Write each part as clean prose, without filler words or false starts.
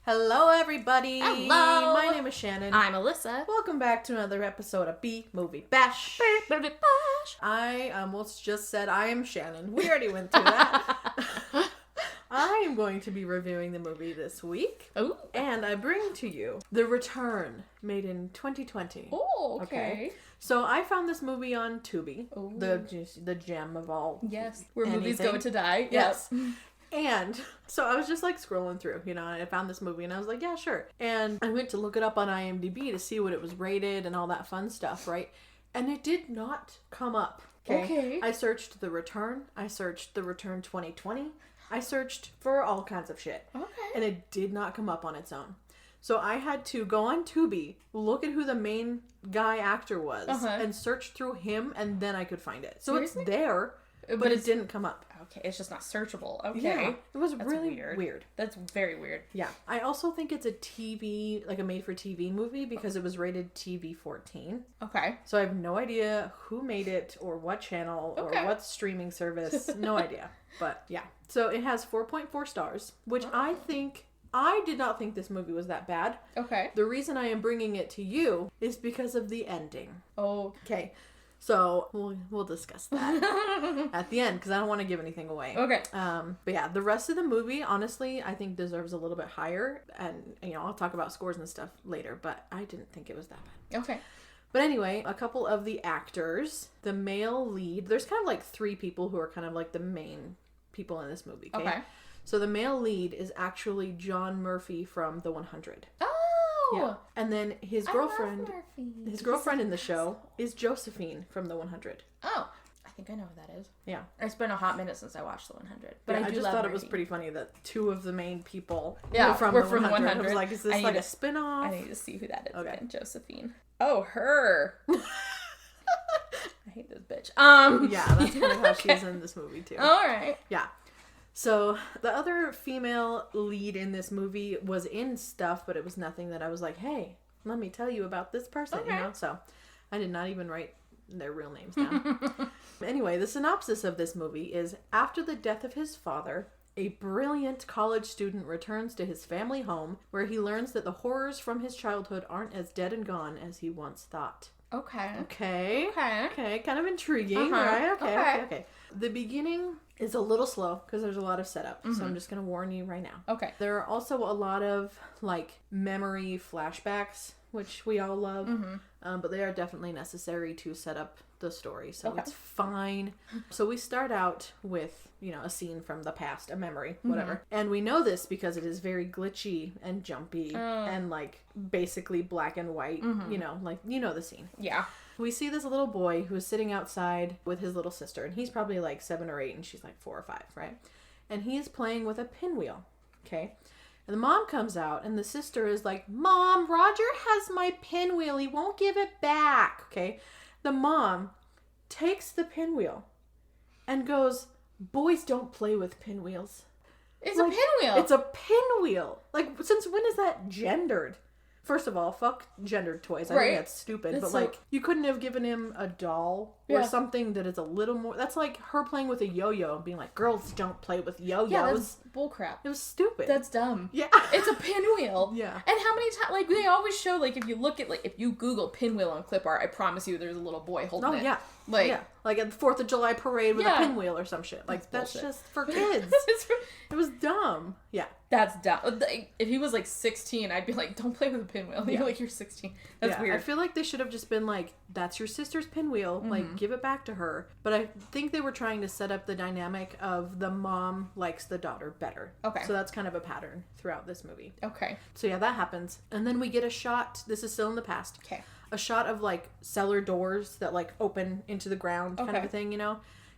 Hello, everybody. Hello. My name is Shannon. I'm Alyssa. Welcome back to another episode of B Movie Bash. Bash. I almost just said I am Shannon. We already went through that. I am going to be reviewing the movie this week. Ooh. And I bring to you The Return, made in 2020. Oh, okay. So I found this movie on Tubi, Ooh. the gem of all. Yes. Where anything. movies go to die. Yes. Yep. And so I was just like scrolling through, and I found this movie and I was like, yeah, sure. And I went to look it up on IMDb to see what it was rated and all that fun stuff, right? And it did not come up. Okay. I searched The Return. I searched The Return 2020. I searched for all kinds of shit. Okay. And it did not come up on its own. So I had to go on Tubi, look at who the main guy actor was, and search through him, and then I could find it. So Seriously? it's there, but it didn't come up. Okay, it's just not searchable. Okay. Yeah, it was That's really weird. That's very weird. Yeah. I also think it's a TV, like a made-for-TV movie, because it was rated TV-14. Okay. So I have no idea who made it, or what channel, or what streaming service. No idea. But yeah. So it has 4.4 stars, which I did not think this movie was that bad. Okay. The reason I am bringing it to you is because of the ending. Oh. Okay. So we'll discuss that at the end because I don't want to give anything away. Okay. But yeah, the rest of the movie, honestly, I think deserves a little bit higher, and I'll talk about scores and stuff later. But I didn't think it was that bad. Okay. But anyway, a couple of the actors, the male lead. There's kind of like three people who are kind of like the main people in this movie. Okay. So the male lead is actually John Murphy from The 100. Oh. Yeah. And then his girlfriend, I love Murphy. his girlfriend in the show is Josephine from The 100. Oh. I think I know who that is. Yeah. It's been a hot minute since I watched The 100. But Yeah, I just love thought Murphy. it was pretty funny that two of the main people Yeah, were from we're The from 100. 100. I was like, is this like a I spin-off? need to see who that is Okay. again. Josephine. Oh, her. I hate this bitch. Yeah, that's kind of how she's in this movie too. All right. Yeah. So the other female lead in this movie was in stuff, but it was nothing that I was like, hey, let me tell you about this person, Okay. So I did not even write their real names down. Anyway, the synopsis of this movie is, after the death of his father, a brilliant college student returns to his family home where he learns that the horrors from his childhood aren't as dead and gone as he once thought. Okay. Okay, kind of intriguing, right? Okay. The beginning is a little slow because there's a lot of setup, so I'm just going to warn you right now. Okay. There are also a lot of, like, memory flashbacks, which we all love, but they are definitely necessary to set up the story, so it's fine. So we start out with, a scene from the past, a memory, whatever. And we know this because it is very glitchy and jumpy and, like, basically black and white, the scene. Yeah. We see this little boy who is sitting outside with his little sister, and he's probably like 7 or 8 and she's like 4 or 5, right? And he is playing with a pinwheel, okay? And the mom comes out, and the sister is like, Mom, Roger has my pinwheel. He won't give it back, okay? The mom takes the pinwheel and goes, boys don't play with pinwheels. It's a pinwheel. It's a pinwheel. Like, since when is that gendered? First of all, fuck gendered toys. I think that's stupid. It's but, so... you couldn't have given him a doll or something that is a little more... That's like her playing with a yo-yo and being like, girls don't play with yo-yos. Yeah, that's bullcrap. It was stupid. That's dumb. Yeah. It's a pinwheel. Yeah. And how many times... Like, they always show, like, if you look at... Like, if you Google pinwheel on clip art, I promise you there's a little boy holding it. Oh, yeah. Like... Yeah. Like at the 4th of July parade with a pinwheel or some shit. Like, that's just for kids. It was dumb. Yeah. That's dumb. If he was like 16, I'd be like, don't play with a pinwheel. You're like, you're 16. That's weird. I feel like they should have just been like, that's your sister's pinwheel. Like, give it back to her. But I think they were trying to set up the dynamic of the mom likes the daughter better. Okay. So that's kind of a pattern throughout this movie. Okay. So yeah, that happens. And then we get a shot. This is still in the past. Okay. A shot of like cellar doors that like open into the ground kind of a thing,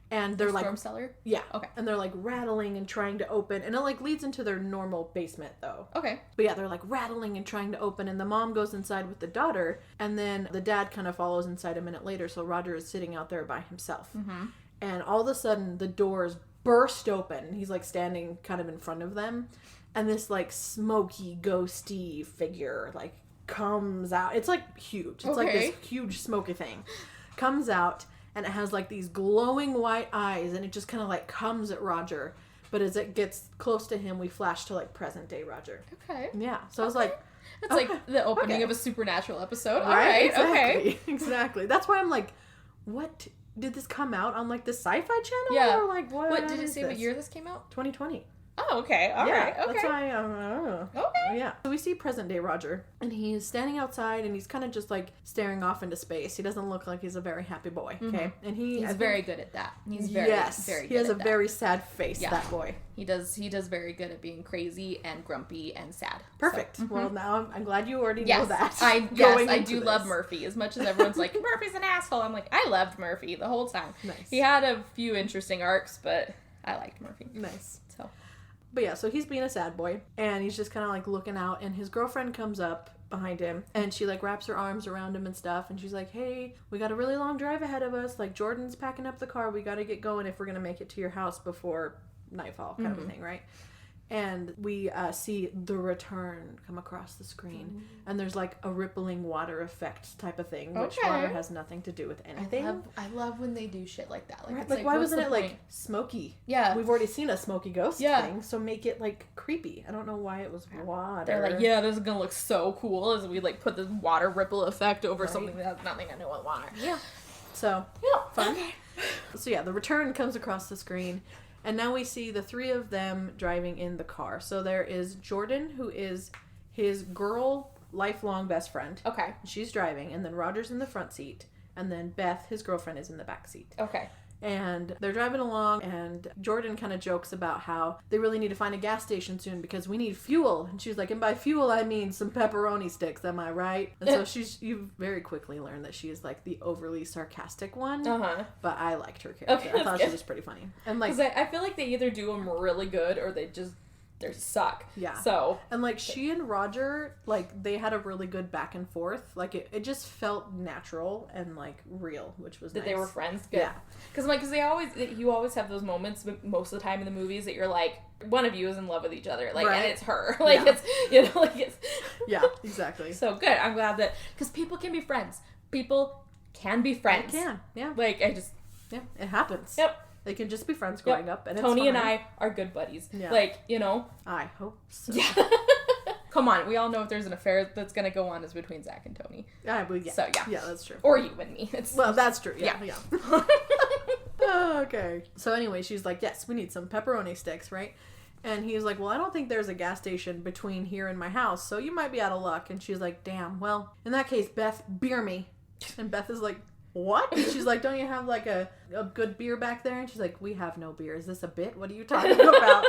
And they're like... Storm cellar? Yeah. Okay. And they're like rattling and trying to open. And it like leads into their normal basement though. Okay. But yeah, they're like rattling and trying to open. And the mom goes inside with the daughter. And then the dad kind of follows inside a minute later. So Roger is sitting out there by himself. And all of a sudden the doors burst open. He's like standing kind of in front of them. And this like smoky, ghosty figure like comes out. It's like huge. It's like this huge smoky thing. Comes out. And it has like these glowing white eyes, and it just kind of like comes at Roger. But as it gets close to him, we flash to like present day Roger. Okay. Yeah. So I was like, it's like the opening of a Supernatural episode. All right? right. Exactly. Okay. Exactly. That's why I'm like, what? Did this come out on like the Sci-Fi Channel? Yeah. Or like what? Did it say what year this came out? 2020. Oh, okay. All right. Okay. That's why I don't know. Okay. Yeah. So we see present day Roger, and he's standing outside, and he's kind of just like staring off into space. He doesn't look like he's a very happy boy. Okay, and he's very good at that. He's very very. He has a very sad face. Yeah. That boy. He does very good at being crazy and grumpy and sad. Perfect. So, well, now I'm glad you already yes, know that. I do love Murphy. As much as everyone's like, Murphy's an asshole, I'm like, I loved Murphy the whole time. Nice. He had a few interesting arcs, but I liked Murphy. Nice. So. But yeah, so he's being a sad boy, and he's just kind of like looking out, and his girlfriend comes up behind him, and she like wraps her arms around him and stuff, and she's like, hey, we got a really long drive ahead of us, like Jordan's packing up the car, we got to get going if we're going to make it to your house before nightfall kind of a thing, right? And we see the return come across the screen, and there's like a rippling water effect type of thing, which water has nothing to do with anything. I love when they do shit like that. Like, right? it's Like why wasn't it like smoky? Yeah, we've already seen a smoky ghost Yeah. thing, so make it like creepy. I don't know why it was water. They're like, yeah, this is gonna look so cool as we like put this water ripple effect over Right. something that has nothing to do with water. Yeah. So Yeah. fun. So yeah, the return comes across the screen. And now we see the three of them driving in the car. So there is Jordan, who is his girl lifelong best friend. Okay. She's driving, and then Roger's in the front seat, and then Beth, his girlfriend, is in the back seat. Okay. And they're driving along, and Jordan kind of jokes about how they really need to find a gas station soon because we need fuel. And she's like, and by fuel I mean some pepperoni sticks, am I right? And so you very quickly learn that she is like the overly sarcastic one. But I liked her character. I thought she was pretty funny. And like, I feel like they either do them really good or they suck. Yeah. So. And like she and Roger, like they had a really good back and forth. Like it just felt natural and like real, which was that nice. They were friends. Good. Yeah. Because you always have those moments most of the time in the movies that you're like, one of you is in love with each other, like, and it's her, like it's it's yeah, exactly. So good. I'm glad that because people can be friends. People can be friends. They can. Yeah. Like it happens. Yep. They can just be friends growing up, and Tony it's and I are good buddies. Yeah. Like, I hope so. Yeah. Come on, we all know if there's an affair that's gonna go on is between Zach and Tony. Yeah. So yeah. Yeah, that's true. Or you and me. Well, that's true. Yeah. Yeah. Oh, okay. So anyway, she's like, yes, we need some pepperoni sticks, right? And he's like, well, I don't think there's a gas station between here and my house, so you might be out of luck. And she's like, damn, well, in that case, Beth, beer me. And Beth is like, what? And she's like, don't you have like a good beer back there? And she's like, we have no beer. Is this a bit? What are you talking about?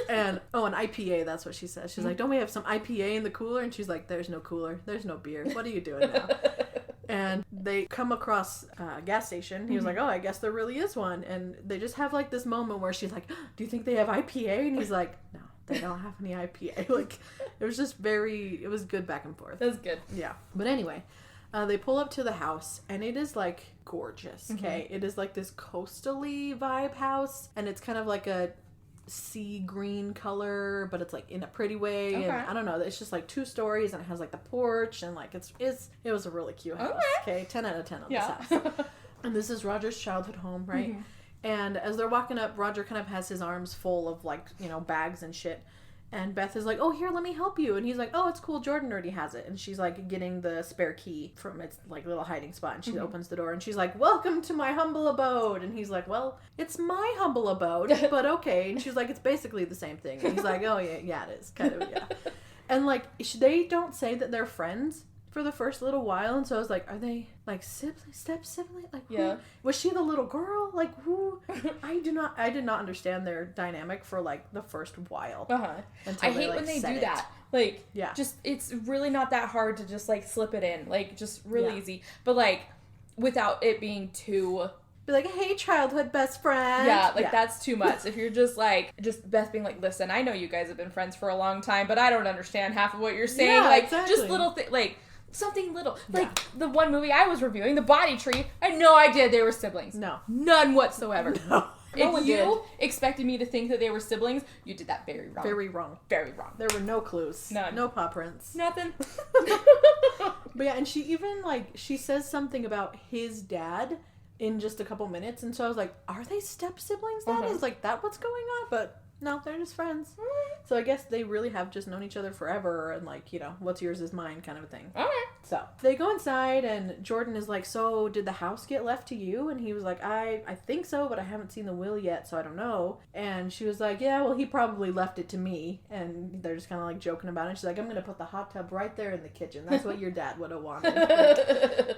And an IPA, that's what she says. She's like, don't we have some IPA in the cooler? And she's like, there's no cooler. There's no beer. What are you doing now? And they come across a gas station. He was like, oh, I guess there really is one. And they just have like this moment where she's like, do you think they have IPA? And he's like, no, they don't have any IPA. Like, it was just it was good back and forth. That's good. Yeah. But anyway, they pull up to the house, and it is like gorgeous, okay? It is like this coastal-y vibe house, and it's kind of like a sea green color, but it's like in a pretty way. Okay. And I don't know, it's just like 2 stories, and it has like the porch, and like it was a really cute house. Okay, 10 out of 10 on this house. And this is Roger's childhood home, right? And as they're walking up, Roger kind of has his arms full of like, bags and shit. And Beth is like, oh, here, let me help you. And he's like, oh, it's cool, Jordan already has it. And she's like getting the spare key from its like little hiding spot. And she opens the door and she's like, welcome to my humble abode. And he's like, well, it's my humble abode, but okay. And she's like, it's basically the same thing. And he's like, oh, yeah, it is. Kind of, yeah. And like, they don't say that they're friends for the first little while. And so I was like, are they like step sibling? Like, who? Was she the little girl? Like, who? I did not understand their dynamic for like the first while. I hate when they do that. Like, just, it's really not that hard to just like slip it in. Like, just really easy. But like, without it being too... Be like, hey, childhood best friend. Yeah, like that's too much. If you're just Beth being like, listen, I know you guys have been friends for a long time, but I don't understand half of what you're saying. Yeah, like, exactly. just little things, like, something little. Like, the one movie I was reviewing, The Body Tree, I had no idea they were siblings. No. None whatsoever. No. If you expected me to think that they were siblings, you did that very wrong. Very wrong. Very wrong. There were no clues. None. No paw prints. Nothing. But yeah, and she even, like, she says something about his dad in just a couple minutes, and so I was like, are they step siblings then? Is like that what's going on? But no, they're just friends. So I guess they really have just known each other forever and like, you know, what's yours is mine kind of a thing. Okay. So they go inside and Jordan is like, so did the house get left to you? And he was like, I think so, but I haven't seen the will yet, so I don't know. And she was like, yeah, well, he probably left it to me. And they're just kind of like joking about it. She's like, I'm going to put the hot tub right there in the kitchen. That's what your dad would have wanted.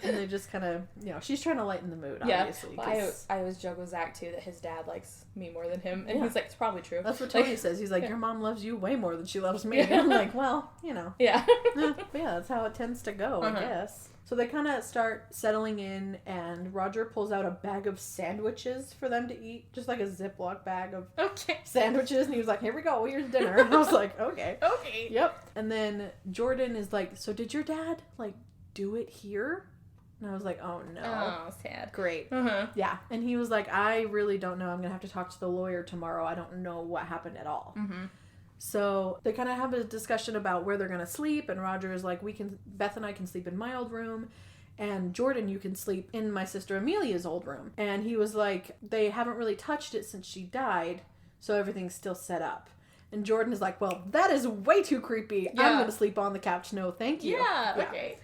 And they just kind of, you know, she's trying to lighten the mood, obviously. Well, I always joke with Zach, too, that his dad likes me more than him. And he's like, it's probably true. That's what Tony says. He's like, your mom loves you way more than she loves me. And I'm like, well, you know. Yeah. But yeah, that's how it tends to go, I guess. So they kind of start settling in, and Roger pulls out a bag of sandwiches for them to eat. Just like a Ziploc bag of sandwiches. And he was like, here we go, here's dinner. And I was like, okay. Okay. Yep. And then Jordan is like, so did your dad, like, do it here? And I was like, oh, no. Oh, sad. Great. Yeah. And he was like, I really don't know. I'm going to have to talk to the lawyer tomorrow. I don't know what happened at all. So they kind of have a discussion about where they're going to sleep. And Roger is like, Beth and I can sleep in my old room. And Jordan, you can sleep in my sister Amelia's old room. And he was like, they haven't really touched it since she died. So everything's still set up. And Jordan is like, well, that is way too creepy. Yeah. I'm going to sleep on the couch. No, thank you. Yeah. Okay.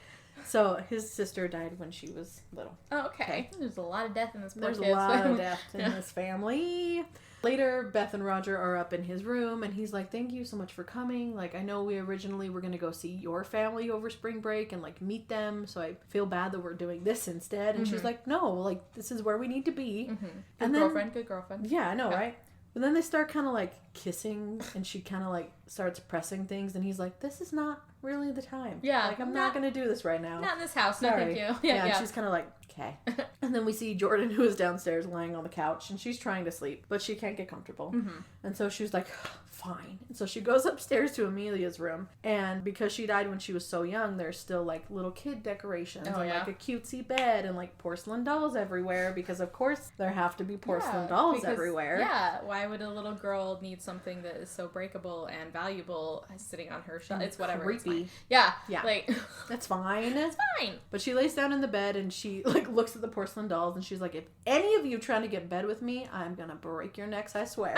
So his sister died when she was little. Oh, okay. There's a lot of death in this There's a lot of death in this family. Later, Beth and Roger are up in his room, and he's like, thank you so much for coming. Like, I know we originally were going to go see your family over spring break and, like, meet them, so I feel bad that we're doing this instead. And she's like, no, like, this is where we need to be. Good girlfriend. Yeah, I know, right? But then they start kind of, like, kissing, and she kind of, like, starts pressing things, and he's like, this is not really the time. Yeah. Like, I'm not going to do this right now. Not in this house, no thank you. Yeah, and she's kind of like, okay. And then we see Jordan, who is downstairs lying on the couch, and she's trying to sleep, but she can't get comfortable. And so she's like, fine. And so she goes upstairs to Amelia's room, and because she died when she was so young, there's still, like, little kid decorations and, like, a cutesy bed and, like, porcelain dolls everywhere, because, of course, there have to be porcelain dolls everywhere. Yeah, why would a little girl need something that is so breakable and valuable sitting on her shelf? It's whatever. Creepy. It's yeah. Like, that's fine. It's fine. But she lays down in the bed, and she, like, looks at the porcelain dolls, and she's like, if any of you trying to get in bed with me, I'm gonna break your necks, I swear.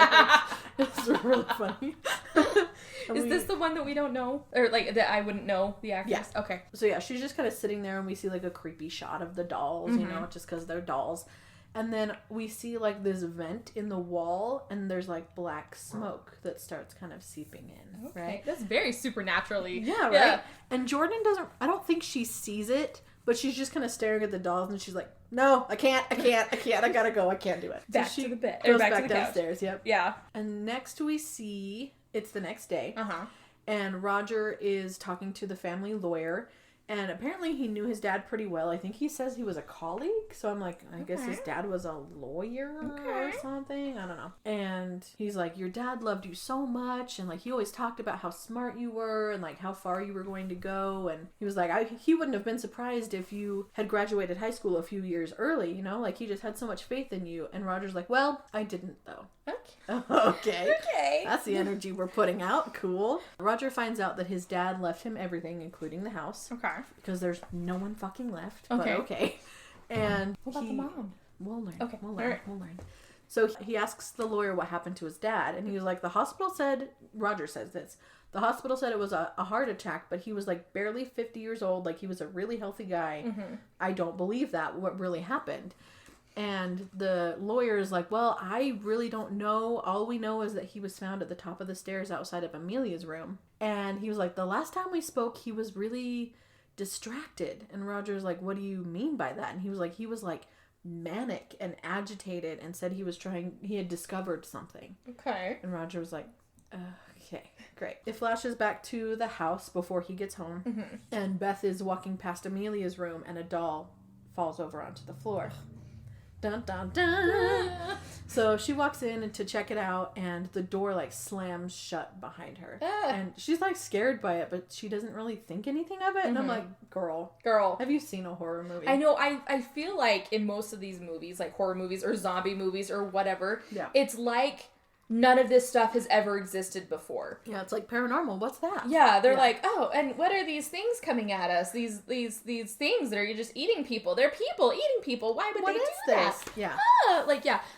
It's really funny. Is this the one that we don't know? Or, like, that I wouldn't know the actress? Yeah. Okay. So, yeah, she's just kind of sitting there, and we see, like, a creepy shot of the dolls, you know, just because they're dolls. And then we see, like, this vent in the wall, and there's, like, black smoke that starts kind of seeping in, right? That's very supernaturally. Yeah, right? Yeah. And Jordan I don't think she sees it, but she's just kind of staring at the dolls, and she's like, no, I can't, I gotta go, I can't do it. Back to the bed. Goes back back to the downstairs, couch. Yep. Yeah. And next we see, it's the next day, and Roger is talking to the family lawyer, and apparently he knew his dad pretty well. I think he says he was a colleague, so I'm like, I guess his dad was a lawyer or something, I don't know. And he's like, your dad loved you so much, and like he always talked about how smart you were and like how far you were going to go, and he was like, he wouldn't have been surprised if you had graduated high school a few years early, you know, like he just had so much faith in you. And Roger's like, well, I didn't though. Okay. That's the energy we're putting out. Cool. Roger finds out that his dad left him everything, including the house. Okay. Because there's no one fucking left. Okay. But okay. And what about the mom? We'll learn. Okay. We'll learn. We'll learn. So he asks the lawyer what happened to his dad, and he was like, the hospital said, Roger says this, the hospital said it was a heart attack, but he was like barely 50 years old, like he was a really healthy guy. I don't believe that. What really happened? And the lawyer is like, well, I really don't know. All we know is that he was found at the top of the stairs outside of Amelia's room. And he was like, the last time we spoke, he was really distracted. And Roger's like, what do you mean by that? And he was like manic and agitated and said he had discovered something. Okay. And Roger was like, okay, great. It flashes back to the house before he gets home. And Beth is walking past Amelia's room, and a doll falls over onto the floor. Dun, dun, dun. So she walks in to check it out, and the door like slams shut behind her. And she's like scared by it, but she doesn't really think anything of it. And I'm like, girl, have you seen a horror movie? I know. I feel like in most of these movies, like horror movies or zombie movies or whatever, it's like none of this stuff has ever existed before. Yeah, it's like paranormal. What's that? Yeah, they're like, oh, and what are these things coming at us? These things that are just eating people. They're people eating people. Why would they do that? Yeah.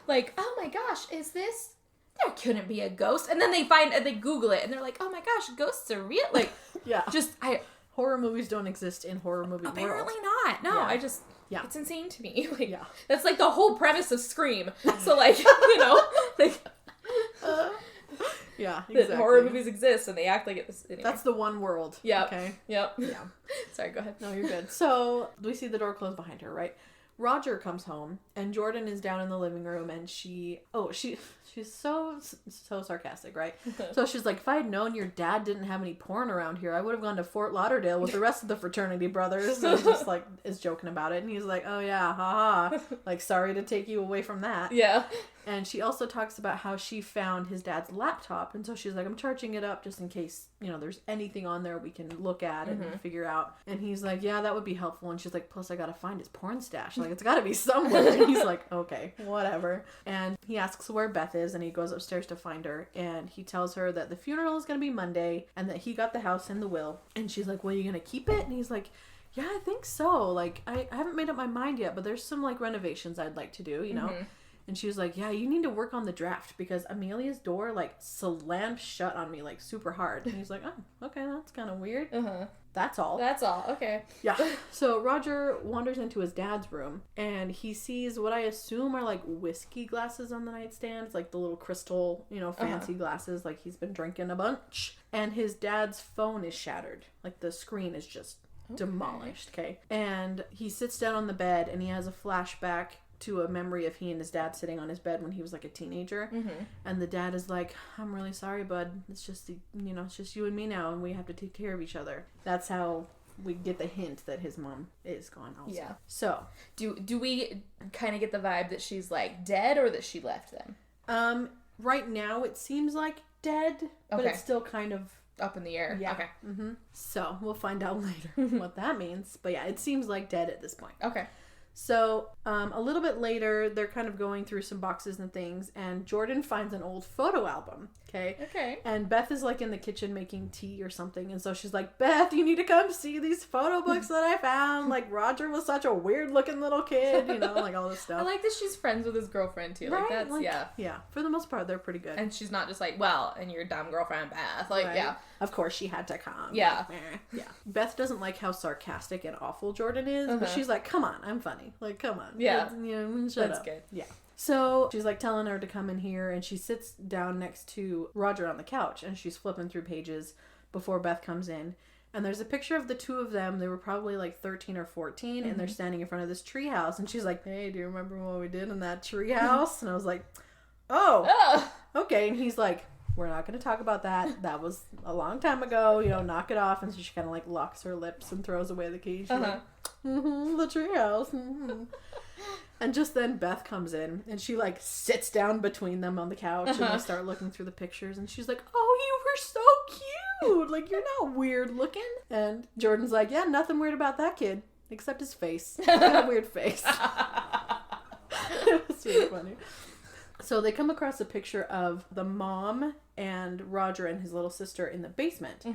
Like, oh my gosh, is this there couldn't be a ghost. And then they Google it and they're like, oh my gosh, ghosts are real. Like, yeah. Horror movies don't exist in horror movie world. Apparently not. No, yeah. It's insane to me. Like, yeah. That's like the whole premise of Scream. So like, you know, like... yeah, exactly. That horror movies exist and they act like it's... Anyway. That's the one world. Yeah. Okay? Yep. Yeah. Sorry, go ahead. No, you're good. So, we see the door close behind her, right? Roger comes home, and Jordan is down in the living room, and she's so sarcastic, right? So she's like, if I had known your dad didn't have any porn around here, I would have gone to Fort Lauderdale with the rest of the fraternity brothers. And just like is joking about it, and he's like, oh yeah, haha, like sorry to take you away from that. Yeah. And she also talks about how she found his dad's laptop, and so she's like, I'm charging it up just in case, you know, there's anything on there we can look at and figure out. And he's like, yeah, that would be helpful. And she's like, plus I gotta find his porn stash. Like, it's gotta be somewhere. And he's like, okay, whatever. And he asks where Beth is, and he goes upstairs to find her, and he tells her that the funeral is gonna be Monday, and that he got the house in the will. And she's like, well, you gonna keep it? And he's like, yeah, I think so. Like, I haven't made up my mind yet, but there's some, like, renovations I'd like to do, you know? And she was like, yeah, you need to work on the draft because Amelia's door, like, slammed shut on me, like, super hard. And he's like, oh, okay, that's kind of weird. That's all. That's all. Okay. Yeah. So Roger wanders into his dad's room, and he sees what I assume are, like, whiskey glasses on the nightstand. It's like the little crystal, you know, fancy glasses, like he's been drinking a bunch. And his dad's phone is shattered. Like, the screen is just demolished, okay? And he sits down on the bed, and he has a flashback to a memory of he and his dad sitting on his bed when he was like a teenager. And the dad is like, I'm really sorry, bud. It's just, you know, it's just you and me now, and we have to take care of each other. That's how we get the hint that his mom is gone also. Yeah. So do we kind of get the vibe that she's like dead or that she left them? Right now it seems like dead, but it's still kind of up in the air. Yeah. Okay. So we'll find out later what that means. But yeah, it seems like dead at this point. Okay. So, a little bit later, they're kind of going through some boxes and things, and Jordan finds an old photo album, okay? And Beth is, like, in the kitchen making tea or something, and so she's like, Beth, you need to come see these photo books that I found. Like, Roger was such a weird-looking little kid, you know, like, all this stuff. I like that she's friends with his girlfriend, too. Right? Like, that's, like, yeah. For the most part, they're pretty good. And she's not just like, well, and your dumb girlfriend, Beth. Like, yeah. Of course, she had to come. Yeah. Yeah. Beth doesn't like how sarcastic and awful Jordan is, but she's like, come on, I'm funny. Like, come on. Yeah. You know, shut up. That's good. Yeah. So she's like telling her to come in here, and she sits down next to Roger on the couch, and she's flipping through pages before Beth comes in. And there's a picture of the two of them. They were probably like 13 or 14, and they're standing in front of this treehouse. And she's like, hey, do you remember what we did in that treehouse? And I was like, oh, okay. And he's like, we're not going to talk about that. That was a long time ago. You know, knock it off. And so she kind of like locks her lips and throws away the key. She's like, the treehouse. And just then Beth comes in, and she like sits down between them on the couch, and they start looking through the pictures, and she's like, oh, you were so cute. Like, you're not weird looking. And Jordan's like, yeah, nothing weird about that kid, except his face. He's got a weird face. It was really funny. So they come across a picture of the mom and Roger and his little sister in the basement.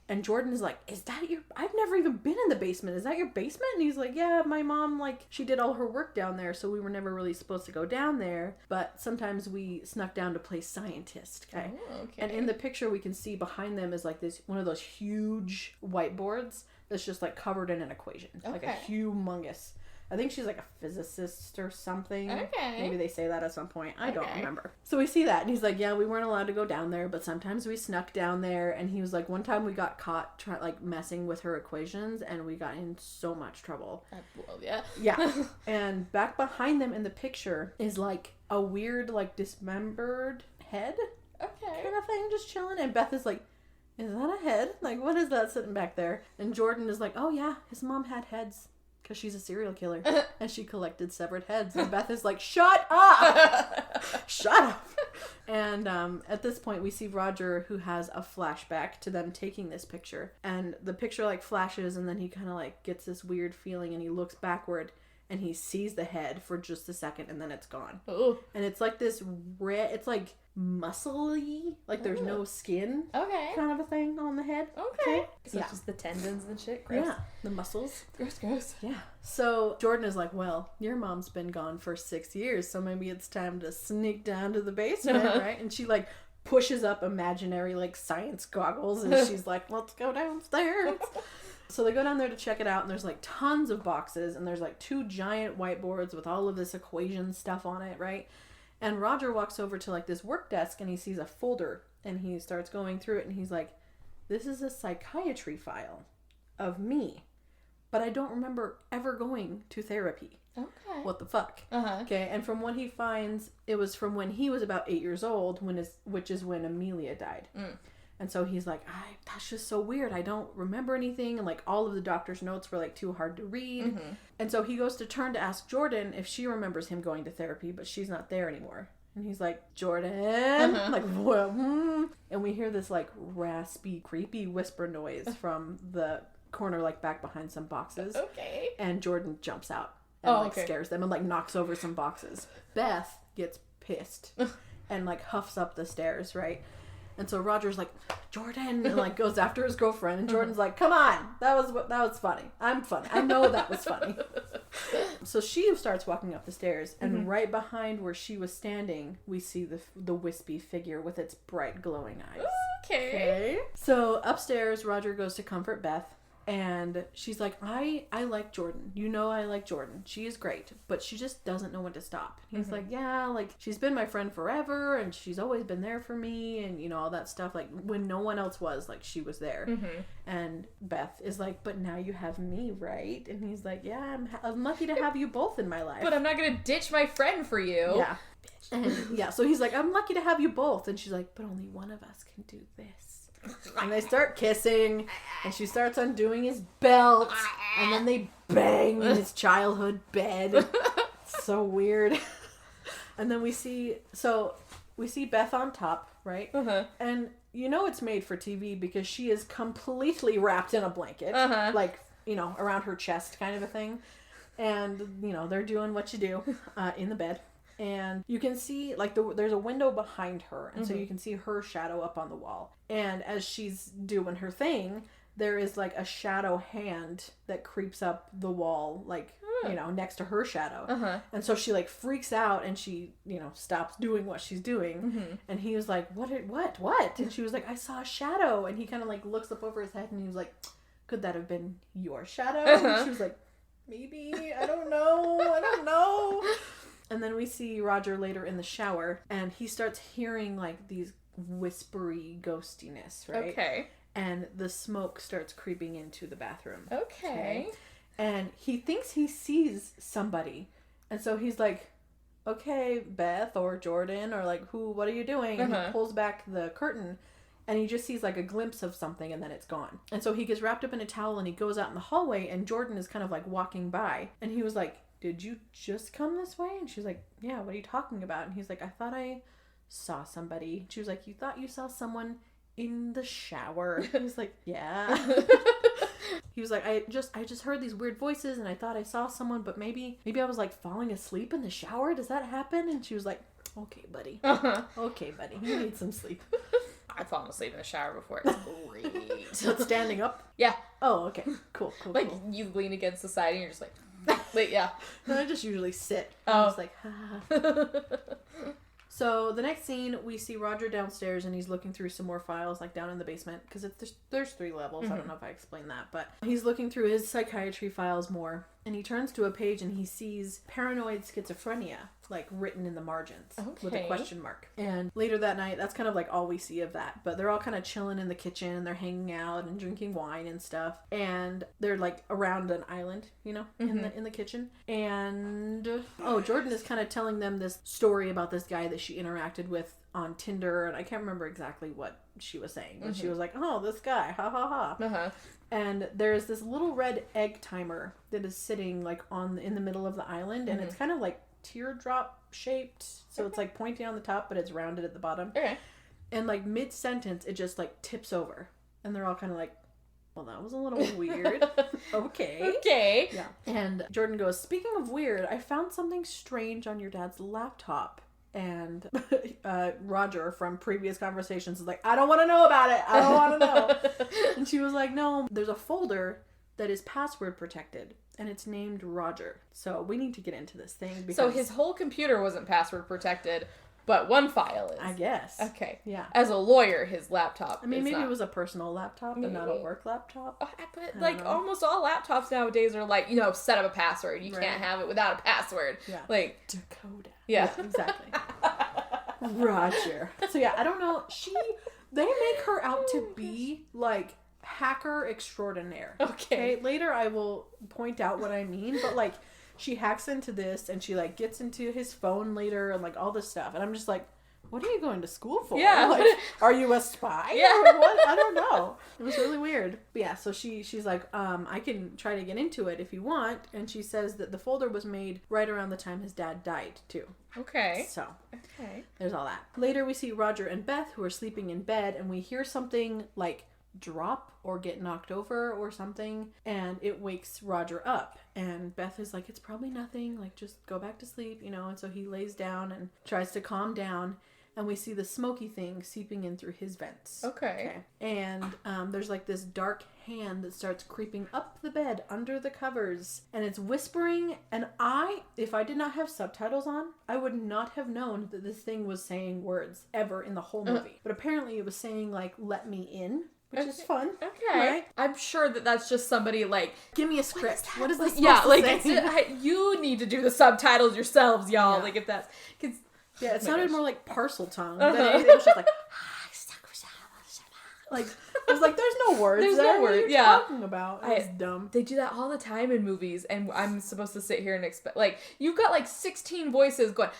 And Jordan is like, is that your... I've never even been in the basement. Is that your basement? And he's like, yeah, my mom, like, she did all her work down there, so we were never really supposed to go down there. But sometimes we snuck down to play scientist, okay? Oh, okay. And in the picture, we can see behind them is, like, this one of those huge whiteboards that's just, like, covered in an equation. Okay. Like a humongous... I think she's like a physicist or something. Okay. Maybe they say that at some point. I don't remember. So we see that, and he's like, yeah, we weren't allowed to go down there, but sometimes we snuck down there. And he was like, one time we got caught messing with her equations, and we got in so much trouble. Well, yeah. Yeah. And back behind them in the picture is like a weird, like, dismembered head. Okay. Kind of thing, just chilling. And Beth is like, is that a head? Like, what is that sitting back there? And Jordan is like, oh yeah, his mom had heads. Because she's a serial killer. And she collected severed heads. And Beth is like, shut up! Shut up! And at this point, we see Roger, who has a flashback to them taking this picture. And the picture, like, flashes, and then he kind of, like, gets this weird feeling, and he looks backward. and he sees the head for just a second, and then it's gone. Ooh. And it's like this red, it's like muscly, like there's no skin. Okay. Kind of a thing on the head. Okay. So just the tendons and shit. Gross. Yeah. The muscles. Gross. Yeah. So Jordan is like, well, your mom's been gone for 6 years, so maybe it's time to sneak down to the basement, right? And she like pushes up imaginary like science goggles, and she's like, let's go downstairs. So they go down there to check it out, and there's like tons of boxes, and there's like 2 giant whiteboards with all of this equation stuff on it, right? And Roger walks over to like this work desk, and he sees a folder, and he starts going through it, and he's like, this is a psychiatry file of me, but I don't remember ever going to therapy. Okay. What the fuck? Okay, and from what he finds, it was from when he was about 8 years old, which is when Amelia died. And so he's like, that's just so weird. I don't remember anything. And like all of the doctor's notes were like too hard to read. And so he goes to turn to ask Jordan if she remembers him going to therapy, but she's not there anymore. And he's like, Jordan, like, well, and we hear this like raspy, creepy whisper noise from the corner, like back behind some boxes. Okay. And Jordan jumps out and scares them and like knocks over some boxes. Beth gets pissed and like huffs up the stairs, right? And so Roger's like, Jordan, and like goes after his girlfriend, and Jordan's like, come on, that was funny. I'm funny. I know that was funny. So she starts walking up the stairs, and right behind where she was standing, we see the wispy figure with its bright glowing eyes. Okay. So upstairs, Roger goes to comfort Beth. And she's like, I like Jordan. You know I like Jordan. She is great. But she just doesn't know when to stop. He's like, yeah, like, she's been my friend forever. And she's always been there for me. And, you know, all that stuff. Like, when no one else was, like, she was there. And Beth is like, but now you have me, right? And he's like, yeah, I'm lucky to have you both in my life. But I'm not going to ditch my friend for you. Yeah. And, yeah, so he's like, I'm lucky to have you both. And she's like, but only one of us can do this. And they start kissing, and she starts undoing his belt, and then they bang in his childhood bed. It's so weird. And then we see Beth on top, right? And you know it's made for TV because she is completely wrapped in a blanket, like, you know, around her chest kind of a thing. And, you know, they're doing what you do in the bed. And you can see, like, there's a window behind her. And so you can see her shadow up on the wall. And as she's doing her thing, there is, like, a shadow hand that creeps up the wall, like, you know, next to her shadow. And so she, like, freaks out and she, you know, stops doing what she's doing. And he was like, what? And she was like, I saw a shadow. And he kind of, like, looks up over his head and he was like, could that have been your shadow? And she was like, maybe. I don't know. And then we see Roger later in the shower, and he starts hearing, like, these whispery ghostiness, right? Okay. And the smoke starts creeping into the bathroom. Okay. And he thinks he sees somebody. And so he's like, okay, Beth or Jordan or, like, what are you doing? And he pulls back the curtain, and he just sees, like, a glimpse of something, and then it's gone. And so he gets wrapped up in a towel, and he goes out in the hallway, and Jordan is kind of, like, walking by. And he was like, did you just come this way? And she's like, yeah, what are you talking about? And he's like, I thought I saw somebody. She was like, you thought you saw someone in the shower? He was like, yeah. He was like, I just heard these weird voices and I thought I saw someone, but maybe I was like falling asleep in the shower. Does that happen? And she was like, okay, buddy. Okay, buddy. You need some sleep. I've fallen asleep in the shower before. It's great. So it's standing up? Yeah. Oh, okay. Cool. Like, you lean against the side and you're just like, wait, yeah. No, I just usually sit. I'm just like, ha. So the next scene, we see Roger downstairs and he's looking through some more files, like down in the basement, because there's 3 levels. I don't know if I explained that, but he's looking through his psychiatry files more, and he turns to a page and he sees paranoid schizophrenia, like written in the margins with a question mark. And later that night, that's kind of like all we see of that, but they're all kind of chilling in the kitchen and they're hanging out and drinking wine and stuff, and they're like around an island, you know, in the kitchen. And Jordan is kind of telling them this story about this guy that she interacted with on Tinder, and I can't remember exactly what she was saying, but she was like, oh, this guy, ha ha ha. And there's this little red egg timer that is sitting like in the middle of the island, and it's kind of like teardrop shaped, so it's like pointy on the top, but it's rounded at the bottom. And like mid-sentence, it just like tips over, and they're all kind of like, well, that was a little weird. Okay. Okay. Yeah. And Jordan goes, speaking of weird, I found something strange on your dad's laptop. And Roger from previous conversations is like, I don't want to know about it. I don't want to know. And she was like, no, there's a folder that is password protected. And it's named Roger. So we need to get into this thing. Because so his whole computer wasn't password protected, but one file is. I guess. Okay. Yeah. As a lawyer, his laptop maybe it was a personal laptop and not a work laptop. But like almost all laptops nowadays are like, set up a password. You can't have it without a password. Yeah. Like Dakota. Yeah. Exactly. Roger. So yeah, I don't know. They make her out to be like hacker extraordinaire. Okay. Later I will point out what I mean, but like she hacks into this and she like gets into his phone later and like all this stuff. And I'm just like, what are you going to school for? Yeah. Like, are you a spy? Yeah. Or what? I don't know. It was really weird. But yeah, so she's like, I can try to get into it if you want. And she says that the folder was made right around the time his dad died too. Okay. So, okay. There's all that. Later we see Roger and Beth who are sleeping in bed and we hear something like drop or get knocked over or something, and it wakes Roger up, and Beth is like, it's probably nothing, like just go back to sleep, and so he lays down and tries to calm down, and we see the smoky thing seeping in through his vents. Okay. And there's like this dark hand that starts creeping up the bed under the covers, and it's whispering, and if I did not have subtitles on, I would not have known that this thing was saying words ever in the whole movie. But apparently it was saying like, let me in. Which is fun. Okay. Right? I'm sure that that's just somebody like, give me a script. What is this? Yeah, like you need to do the subtitles yourselves, y'all. Yeah. Like if that's yeah, it sounded more like parcel tongue than anything. It was just like I was like, there's no words. There's there. no words. What are you talking about? It's dumb. They do that all the time in movies, and I'm supposed to sit here and expect like you've got like 16 voices going.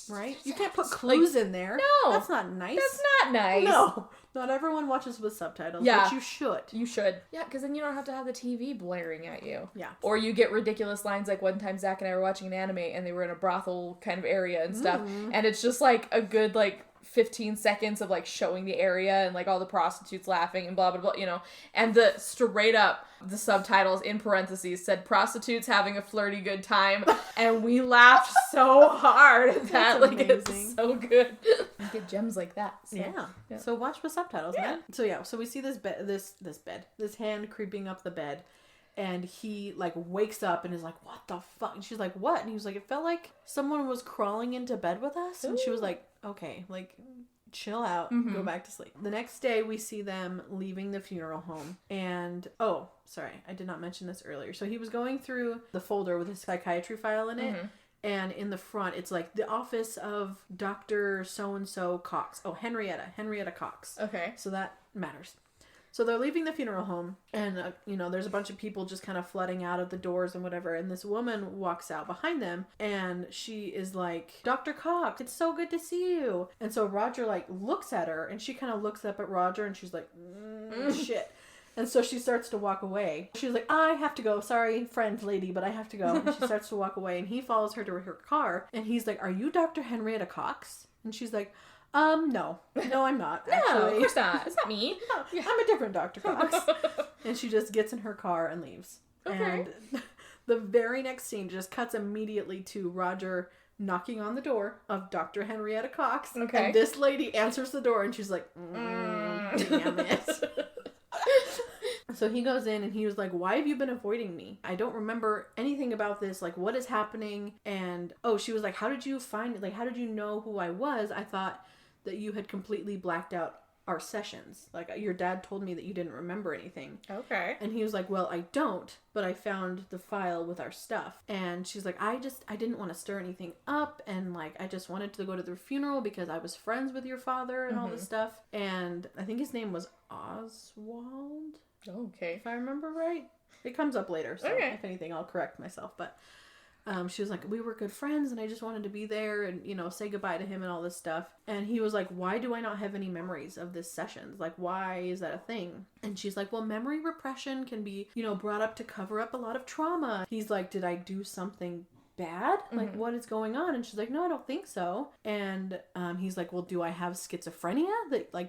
Right? You can't put clues in there. No. That's not nice. That's not nice. No. Not everyone watches with subtitles. Yeah. But you should. You should. Yeah, because then you don't have to have the TV blaring at you. Yeah. Or you get ridiculous lines like one time Zach and I were watching an anime and they were in a brothel kind of area and stuff. And it's just like a good like 15 seconds of like showing the area and like all the prostitutes laughing and blah blah blah, and the straight up the subtitles in parentheses said prostitutes having a flirty good time, and we laughed so hard at that. That's like amazing. It's so good. You get gems like that. So. Yeah. So watch with subtitles, man. So we see this hand creeping up the bed. And he, like, wakes up and is like, what the fuck? And she's like, what? And he was like, it felt like someone was crawling into bed with us. And she was like, okay, like, chill out. Go back to sleep. The next day, we see them leaving the funeral home. And, oh, sorry, I did not mention this earlier. So he was going through the folder with his psychiatry file in it. And in the front, it's like the office of Dr. So-and-so Cox. Oh, Henrietta Cox. Okay. So that matters. So they're leaving the funeral home, and, there's a bunch of people just kind of flooding out of the doors and whatever, and this woman walks out behind them, and she is like, Dr. Cox, it's so good to see you. And so Roger, like, looks at her, and she kind of looks up at Roger, and she's like, shit. And so she starts to walk away. She's like, I have to go. Sorry, friend lady, but I have to go. And she starts to walk away, and he follows her to her car, and he's like, are you Dr. Henrietta Cox? And she's like, no, I'm not. No, actually. Of course not. It's not me. No, I'm a different Dr. Cox. And she just gets in her car and leaves. Okay. And the very next scene just cuts immediately to Roger knocking on the door of Dr. Henrietta Cox. Okay. And this lady answers the door and she's like, damn it. So he goes in and he was like, why have you been avoiding me? I don't remember anything about this. Like, what is happening? And, she was like, how did you find it? Like, how did you know who I was? I thought that you had completely blacked out our sessions. Like, your dad told me that you didn't remember anything. Okay. And he was like, well, I don't, but I found the file with our stuff. And she's like, I didn't want to stir anything up. And like, I just wanted to go to the funeral because I was friends with your father and all this stuff. And I think his name was Oswald. Okay. If I remember right. It comes up later, so if anything, I'll correct myself. But she was like, we were good friends, and I just wanted to be there and, say goodbye to him and all this stuff. And he was like, why do I not have any memories of this sessions? Like, why is that a thing? And she's like, well, memory repression can be, brought up to cover up a lot of trauma. He's like, did I do something bad? Like, what is going on? And she's like, no, I don't think so. And he's like, well, do I have schizophrenia?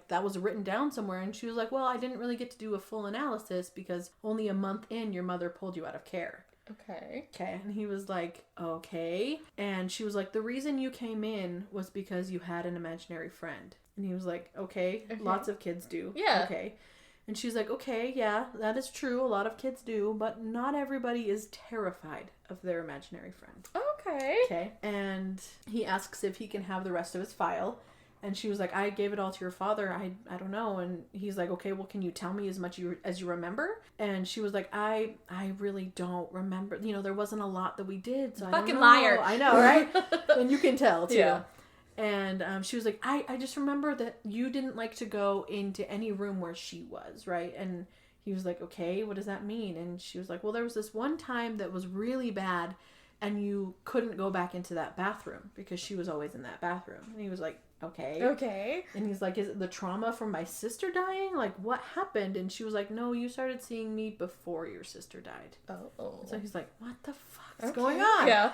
That was written down somewhere. And she was like, well, I didn't really get to do a full analysis because only a month in, your mother pulled you out of care. Okay. And he was like, okay. And she was like, the reason you came in was because you had an imaginary friend. And he was like, okay. Lots of kids do. Yeah. Okay. And she's like, okay, yeah, that is true. A lot of kids do, but not everybody is terrified of their imaginary friend. Okay. And he asks if he can have the rest of his file. And she was like, I gave it all to your father. I don't know. And he's like, okay, well, can you tell me as much as you remember? And she was like, I really don't remember. You know, there wasn't a lot that we did. So Fucking I don't know. liar. I know, right? And you can tell, too. Yeah. And she was like, I just remember that you didn't like to go into any room where she was, right? And he was like, okay, what does that mean? And she was like, well, there was this one time that was really bad and you couldn't go back into that bathroom because she was always in that bathroom. And he was like, okay. And he's like, is it the trauma from my sister dying? Like, what happened? And she was like, no, you started seeing me before your sister died. Oh. So he's like, what the fuck is going on? Yeah.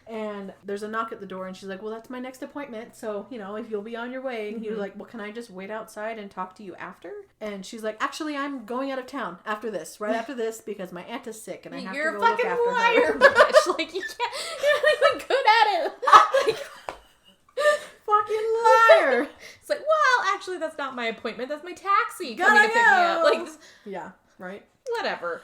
And there's a knock at the door and she's like, well, that's my next appointment. So, you know, if you'll be on your way. And he was like, well, can I just wait outside and talk to you after? And she's like, actually, I'm going out of town after this, right after this, because my aunt is sick and I have to go look after her. You're a fucking liar, bitch. Like, you're not even good at it. Like, fucking liar. It's like, well, actually, that's not my appointment. That's my taxi coming Gotta to pick me up. Like, yeah, right? Whatever.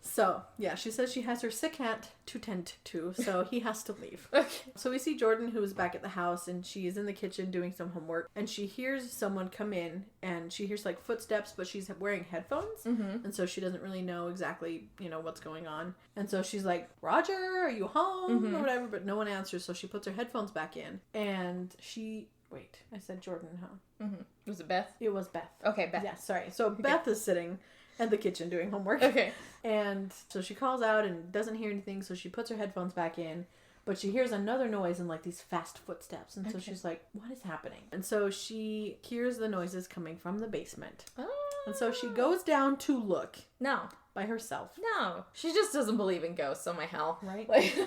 So, yeah, she says she has her sick aunt to tend to, so he has to leave. Okay. So we see Jordan, who is back at the house, and she is in the kitchen doing some homework, and she hears someone come in, and she hears, like, footsteps, but she's wearing headphones, and so she doesn't really know exactly, you know, what's going on. And so she's like, Roger, are you home? Or whatever, but no one answers, so she puts her headphones back in, and wait, I said Jordan, huh? Was it Beth? It was Beth. Okay, Beth. Yeah, sorry. So Beth is sitting in the kitchen doing homework. Okay. And so she calls out and doesn't hear anything, so she puts her headphones back in, but she hears another noise and like these fast footsteps, and so she's like, what is happening? And so she hears the noises coming from the basement. And so she goes down to look. No. By herself. No. She just doesn't believe in ghosts, so my hell. Right? Like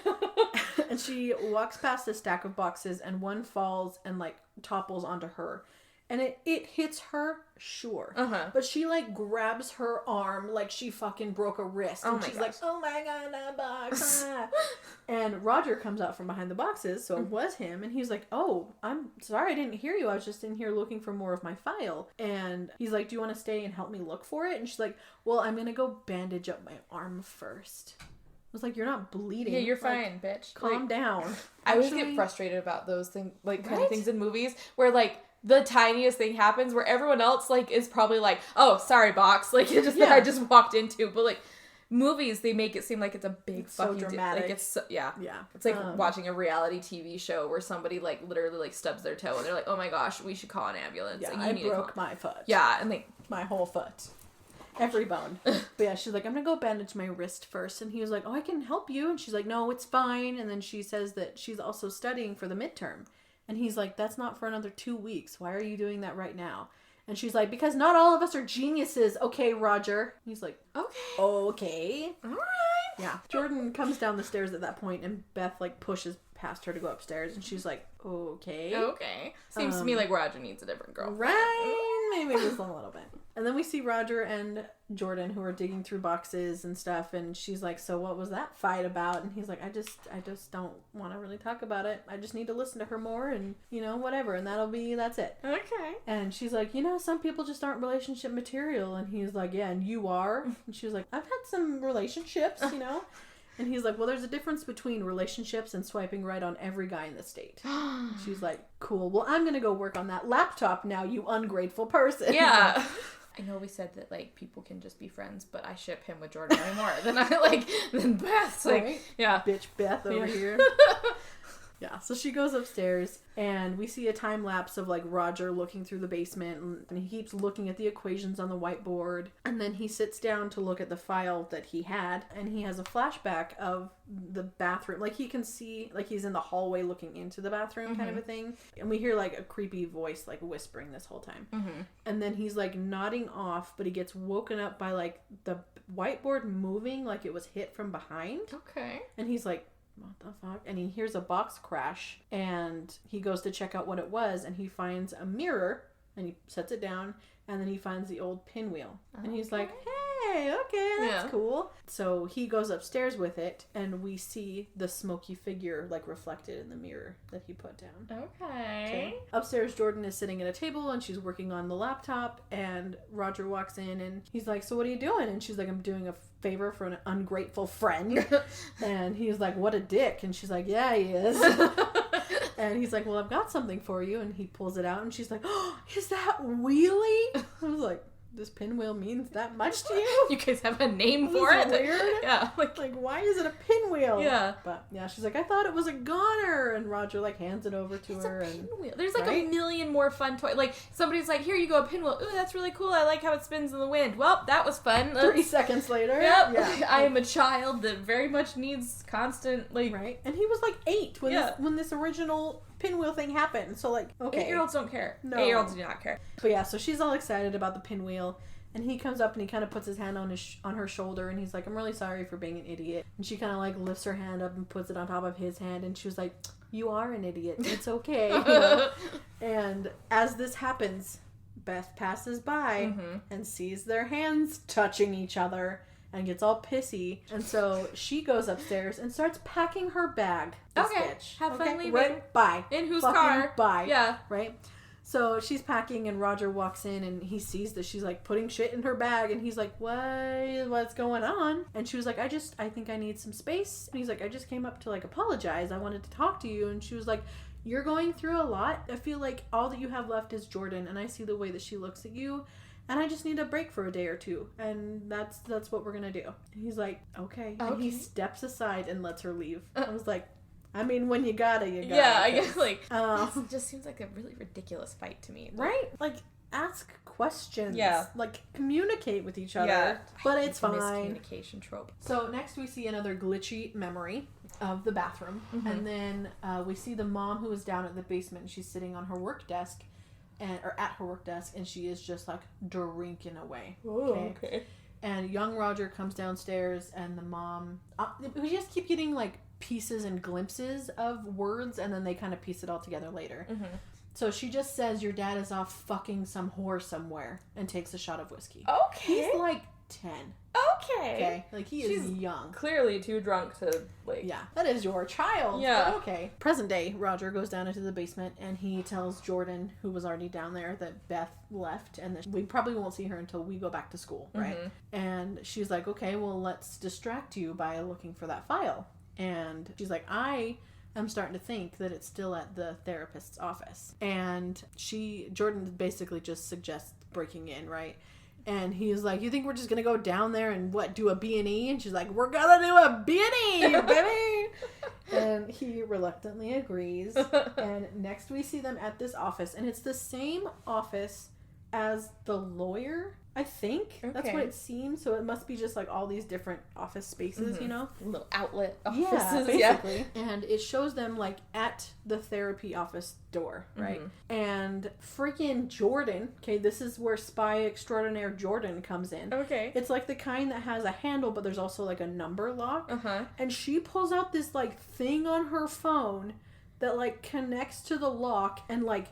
And she walks past a stack of boxes and one falls and like topples onto her. And it hits her, sure. But she, like, grabs her arm like she fucking broke a wrist. And she's like, oh my god, that box. And Roger comes out from behind the boxes, so it was him. And he's like, oh, I'm sorry I didn't hear you. I was just in here looking for more of my file. And he's like, do you want to stay and help me look for it? And she's like, well, I'm going to go bandage up my arm first. I was like, you're not bleeding. Yeah, you're fine, bitch. Calm down. I always get frustrated about those things, like, kind of things in movies where, like, the tiniest thing happens where everyone else, like, is probably like, oh, sorry, box. Like, it's just that I just walked into. But, like, movies, they make it seem like it's a big fucking so dramatic. Like, it's so, yeah. It's like watching a reality TV show where somebody, like, literally, like, stubs their toe and they're like, oh my gosh, we should call an ambulance. Yeah, like, I broke my foot. Yeah, and like, my whole foot. Every bone. But yeah, she's like, I'm gonna go bandage my wrist first. And he was like, oh, I can help you. And she's like, no, it's fine. And then she says that she's also studying for the midterm. And he's like, that's not for another 2 weeks. Why are you doing that right now? And she's like, because not all of us are geniuses. Okay, Roger. And he's like, okay. All right. Yeah. Jordan comes down the stairs at that point, and Beth, like, pushes past her to go upstairs. And she's like, okay. Seems to me like Roger needs a different girlfriend. Right? Maybe just a little bit. And then we see Roger and Jordan, who are digging through boxes and stuff, and she's like, so what was that fight about? And he's like, I just don't want to really talk about it. I just need to listen to her more and, you know, whatever, and that's it. Okay. And she's like, you know, some people just aren't relationship material. And he's like, yeah, and you are? And she was like, I've had some relationships, you know? And he's like, well, there's a difference between relationships and swiping right on every guy in the state. She's like, cool. Well, I'm going to go work on that laptop now, you ungrateful person. Yeah. I know we said that, like, people can just be friends, but I ship him with Jordan way more than Beth. Like, right? Yeah. Bitch Beth over here. Yeah, so she goes upstairs, and we see a time lapse of, like, Roger looking through the basement, and he keeps looking at the equations on the whiteboard, and then he sits down to look at the file that he had, and he has a flashback of the bathroom. Like, he can see, like, he's in the hallway looking into the bathroom kind of a thing, and we hear, like, a creepy voice, like, whispering this whole time. And then he's, like, nodding off, but he gets woken up by, like, the whiteboard moving like it was hit from behind. Okay. And he's like, what the fuck? And he hears a box crash, and he goes to check out what it was, and he finds a mirror, and he sets it down, and then he finds the old pinwheel. And he's like, hey, okay, that's cool. So he goes upstairs with it, and we see the smoky figure, like, reflected in the mirror that he put down. Okay. Upstairs, Jordan is sitting at a table, and she's working on the laptop, and Roger walks in, and he's like, so what are you doing? And she's like, I'm doing a favor for an ungrateful friend. And he's like, what a dick. And she's like, yeah, he is. And he's like, well, I've got something for you. And he pulls it out, and she's like, oh, is that wheelie? I was like, this pinwheel means that much to you? You guys have a name for it? Weird. Yeah. Like, why is it a pinwheel? Yeah. But, yeah, she's like, I thought it was a goner. And Roger, like, hands it over to her. It's a pinwheel. There's, like, a million more fun toys. Like, somebody's like, here you go, a pinwheel. Ooh, that's really cool. I like how it spins in the wind. Well, that was fun. 3 seconds later. Yep. Yeah. I am a child that very much needs constant, like... Right. And he was, like, 8 when this original pinwheel thing happened. So, like, okay. 8-year-olds don't care. No. 8-year-olds do not care. But, yeah, so she's all excited about the pinwheel. And he comes up and he kind of puts his hand on her shoulder, and he's like, I'm really sorry for being an idiot. And she kind of like lifts her hand up and puts it on top of his hand, and she was like, you are an idiot. It's okay. You know? And as this happens, Beth passes by and sees their hands touching each other and gets all pissy. And so she goes upstairs and starts packing her bag. This bitch. Have fun leaving. Right? Bye. In whose fucking car? Bye. Yeah. Right? So she's packing, and Roger walks in, and he sees that she's like putting shit in her bag, and he's like, what's going on? And she was like, I think I need some space. And he's like, I just came up to like apologize. I wanted to talk to you. And she was like, you're going through a lot. I feel like all that you have left is Jordan, and I see the way that she looks at you, and I just need a break for a day or two, and that's what we're gonna do. And he's like, okay. And he steps aside and lets her leave. I was like, I mean, when you gotta, you gotta. Yeah, I guess, like, it just seems like a really ridiculous fight to me. Right? Like, ask questions. Yeah. Like, communicate with each other. Yeah. But it's fine. Miscommunication trope. So, next we see another glitchy memory of the bathroom. And then we see the mom who is down at the basement, and she's sitting on her work desk, or at her work desk, and she is just, like, drinking away. Okay. And young Roger comes downstairs, and the mom... we just keep getting, like, pieces and glimpses of words, and then they kind of piece it all together later. So she just says, your dad is off fucking some whore somewhere, and takes a shot of whiskey. Okay. He's like 10. Okay. Like, She's is young. Clearly too drunk to, like... Yeah. That is your child. Yeah. But okay. Present day, Roger goes down into the basement, and he tells Jordan, who was already down there, that Beth left, and that we probably won't see her until we go back to school, right? And she's like, okay, well, let's distract you by looking for that file. And she's like, I'm starting to think that it's still at the therapist's office. And Jordan basically just suggests breaking in, right? And he's like, you think we're just going to go down there and do a B&E? And she's like, we're going to do a B&E, baby! And he reluctantly agrees. And next we see them at this office. And it's the same office as the lawyer, I think. Okay. That's what it seems. So it must be just like all these different office spaces, you know? Little outlet offices. Yeah, basically. Yeah. And it shows them like at the therapy office door, right? And freaking Jordan, okay, this is where spy extraordinaire Jordan comes in. Okay. It's like the kind that has a handle, but there's also like a number lock. And she pulls out this like thing on her phone that like connects to the lock and like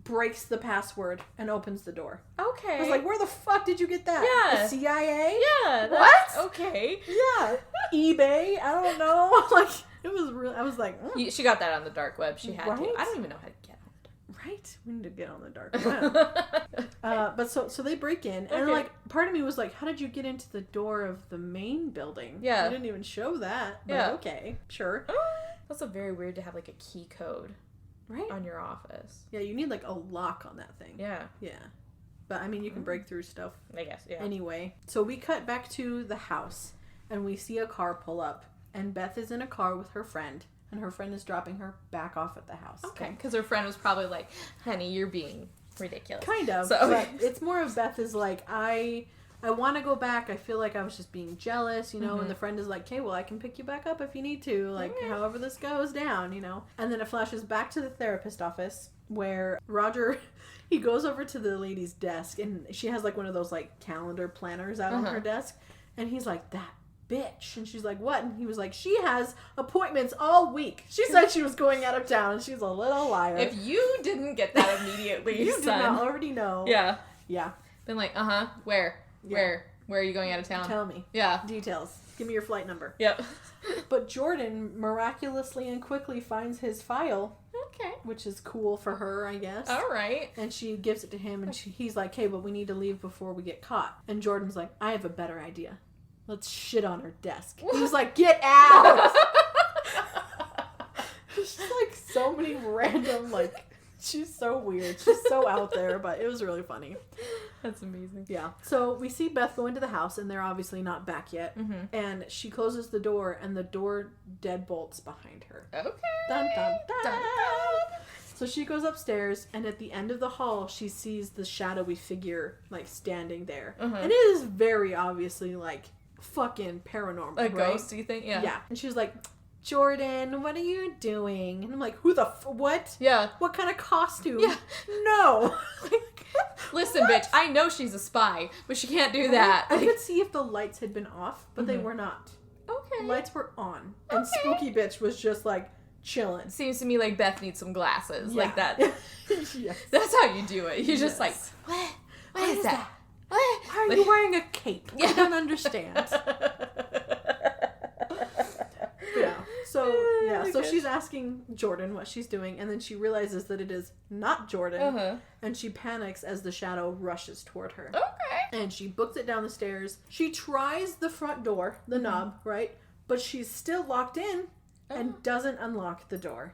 breaks the password and opens the door. Okay. I was like, where the fuck did you get that? Yeah. The CIA? Yeah. What? Okay. Yeah. eBay? I don't know. Like, it was real. I was like, she got that on the dark web. She had to. I don't even know how to get on it. Right? We need to get on the dark web. But so they break in, and like, part of me was like, how did you get into the door of the main building? Yeah. They didn't even show that. But okay. Sure. That's also very weird to have like a key code. Right. On your office. Yeah, you need like a lock on that thing. Yeah. Yeah. But I mean, you can break through stuff. I guess, yeah. Anyway, so we cut back to the house, and we see a car pull up, and Beth is in a car with her friend, and her friend is dropping her back off at the house. Okay. Because her friend was probably like, honey, you're being ridiculous. Kind of. So. But it's more of Beth is like, I want to go back. I feel like I was just being jealous, you know, and the friend is like, okay, well, I can pick you back up if you need to, like, however this goes down, you know. And then it flashes back to the therapist office where Roger, he goes over to the lady's desk, and she has, like, one of those, like, calendar planners out on her desk, and he's like, that bitch. And she's like, what? And he was like, she has appointments all week. She said she was going out of town, and she's a little liar. If you didn't get that immediately, you did not already know. Yeah. Yeah. Been like, where? Yeah. Where are you going out of town? Tell me. Yeah. Details. Give me your flight number. Yep. But Jordan miraculously and quickly finds his file. Okay. Which is cool for her, I guess. All right. And she gives it to him, and he's like, hey, but we need to leave before we get caught. And Jordan's like, I have a better idea. Let's shit on her desk. He was like, get out! Just like so many random, like, she's so weird. She's so out there, but it was really funny. That's amazing. Yeah. So we see Beth go into the house, and they're obviously not back yet. Mm-hmm. And she closes the door, and the door deadbolts behind her. Okay. Dun, dun, dun. Dun, dun. So she goes upstairs, and at the end of the hall, she sees the shadowy figure, like, standing there. Mm-hmm. And it is very obviously, like, fucking paranormal, A right? ghost, do you think? Yeah. Yeah. And she was like, Jordan, what are you doing? And I'm like, who the what? Yeah. What kind of costume? Yeah. No. Listen, bitch, I know she's a spy, but she can't do that. I could see if the lights had been off, but they were not. Okay. The lights were on. And Spooky Bitch was just, like, chilling. Seems to me like Beth needs some glasses. Yeah. Like that. Yes. That's how you do it. You're just like, what? What is that? What? Why are you wearing a cape? I don't understand. Yeah. So she's asking Jordan what she's doing, and then she realizes that it is not Jordan, and she panics as the shadow rushes toward her. Okay. And she books it down the stairs. She tries the front door, the knob, right? But she's still locked in and doesn't unlock the door.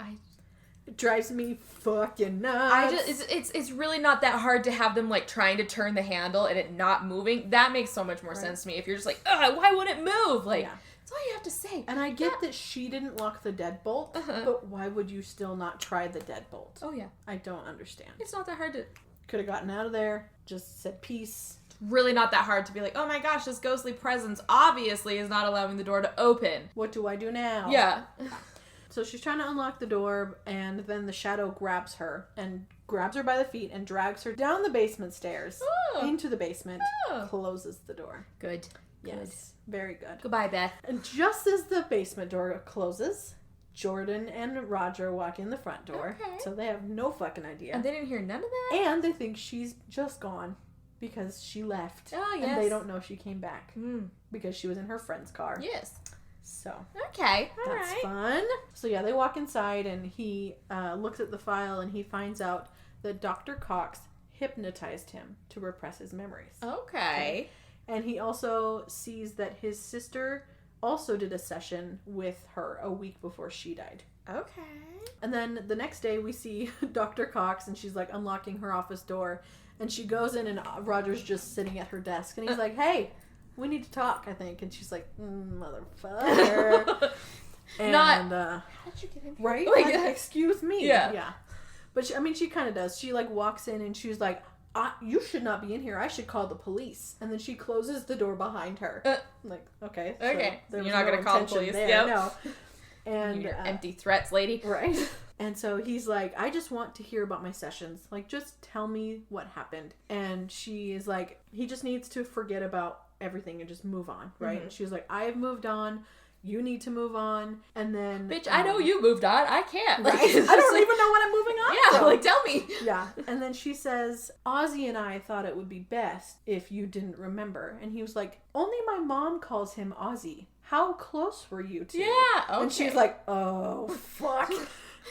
It drives me fucking nuts. It's really not that hard to have them like trying to turn the handle and it not moving. That makes so much more sense to me. If you're just like, why would it move? Like, that's all you have to say. And I get that she didn't lock the deadbolt, but why would you still not try the deadbolt? Oh yeah, I don't understand. it's not that hard to. Could have gotten out of there. Just said peace. Really not that hard to be like, oh my gosh, this ghostly presence obviously is not allowing the door to open. What do I do now? Yeah. So she's trying to unlock the door, and then the shadow grabs her and grabs her by the feet and drags her down the basement stairs into the basement, closes the door. Good. Yes. Very good. Goodbye, Beth. And just as the basement door closes, Jordan and Roger walk in the front door. Okay. So they have no fucking idea. And they didn't hear none of that? And they think she's just gone because she left. Oh, yes. And they don't know she came back Mm. because she was in her friend's car. Yes. So. Okay. All That's right. fun. So yeah, they walk inside, and he looks at the file, and he finds out that Dr. Cox hypnotized him to repress his memories. Okay. And he also sees that his sister also did a session with her a week before she died. Okay. And then the next day we see Dr. Cox, and she's like unlocking her office door, and she goes in, and Roger's just sitting at her desk, and he's like, hey, we need to talk, I think. And she's like, motherfucker. And, how did you get in here? right? Like, Like, excuse me. Yeah. Yeah. But she kind of does. She like walks in, and she's like, you should not be in here. I should call the police. And then she closes the door behind her. I'm like, okay. So Okay. there You're was not no going to call the intention police. there, Yep. No. And Your empty threats, lady. right. And so he's like, I just want to hear about my sessions. Like, just tell me what happened. And she is like, he just needs to forget about everything and just move on, right? And she was like, I have moved on. You need to move on. And then... Bitch, I know you moved on. I can't. Like, Right? I don't even know what I'm moving on Yeah, from. like, tell me. Yeah. And then she says, Ozzy and I thought it would be best if you didn't remember. And he was like, only my mom calls him Ozzy. How close were you two? Yeah, okay. And she's like, oh, fuck.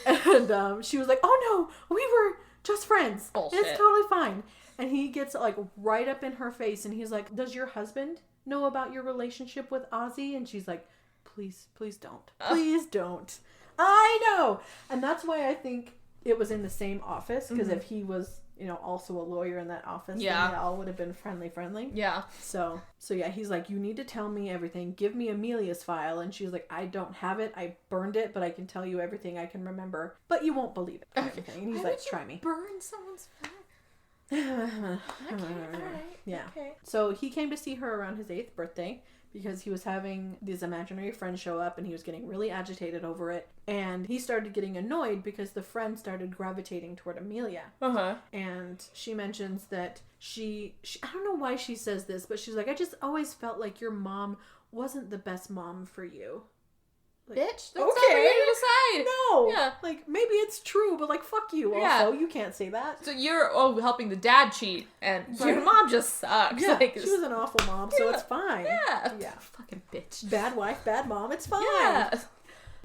And she was like, oh no, we were just friends. Bullshit. It's totally fine. And he gets like right up in her face, and he's like, does your husband know about your relationship with Ozzy? And she's like, please don't. Please don't. I know. And that's why I think it was in the same office, because if he was, also a lawyer in that office, then they all would have been friendly. Yeah. So yeah, he's like, you need to tell me everything. Give me Amelia's file. And she's like, I don't have it. I burned it, but I can tell you everything I can remember. But you won't believe it. And he's like, try me. Burn someone's file. Okay, alright. Yeah. Okay. So he came to see her around his 8th birthday because he was having these imaginary friends show up and he was getting really agitated over it. And he started getting annoyed because the friend started gravitating toward Amelia. Uh-huh. And she mentions that she I don't know why she says this, but she's like, I just always felt like your mom wasn't the best mom for you. Like, bitch, that's not for you to decide. No. Yeah. Like, maybe it's true, but like, fuck you Yeah. also. You can't say that. So you're helping the dad cheat, and Right. your mom just sucks. Yeah, Like, she was an awful mom, so it's fine. Yeah. Yeah. Fucking bitch. Bad wife, bad mom, it's fine. Yeah.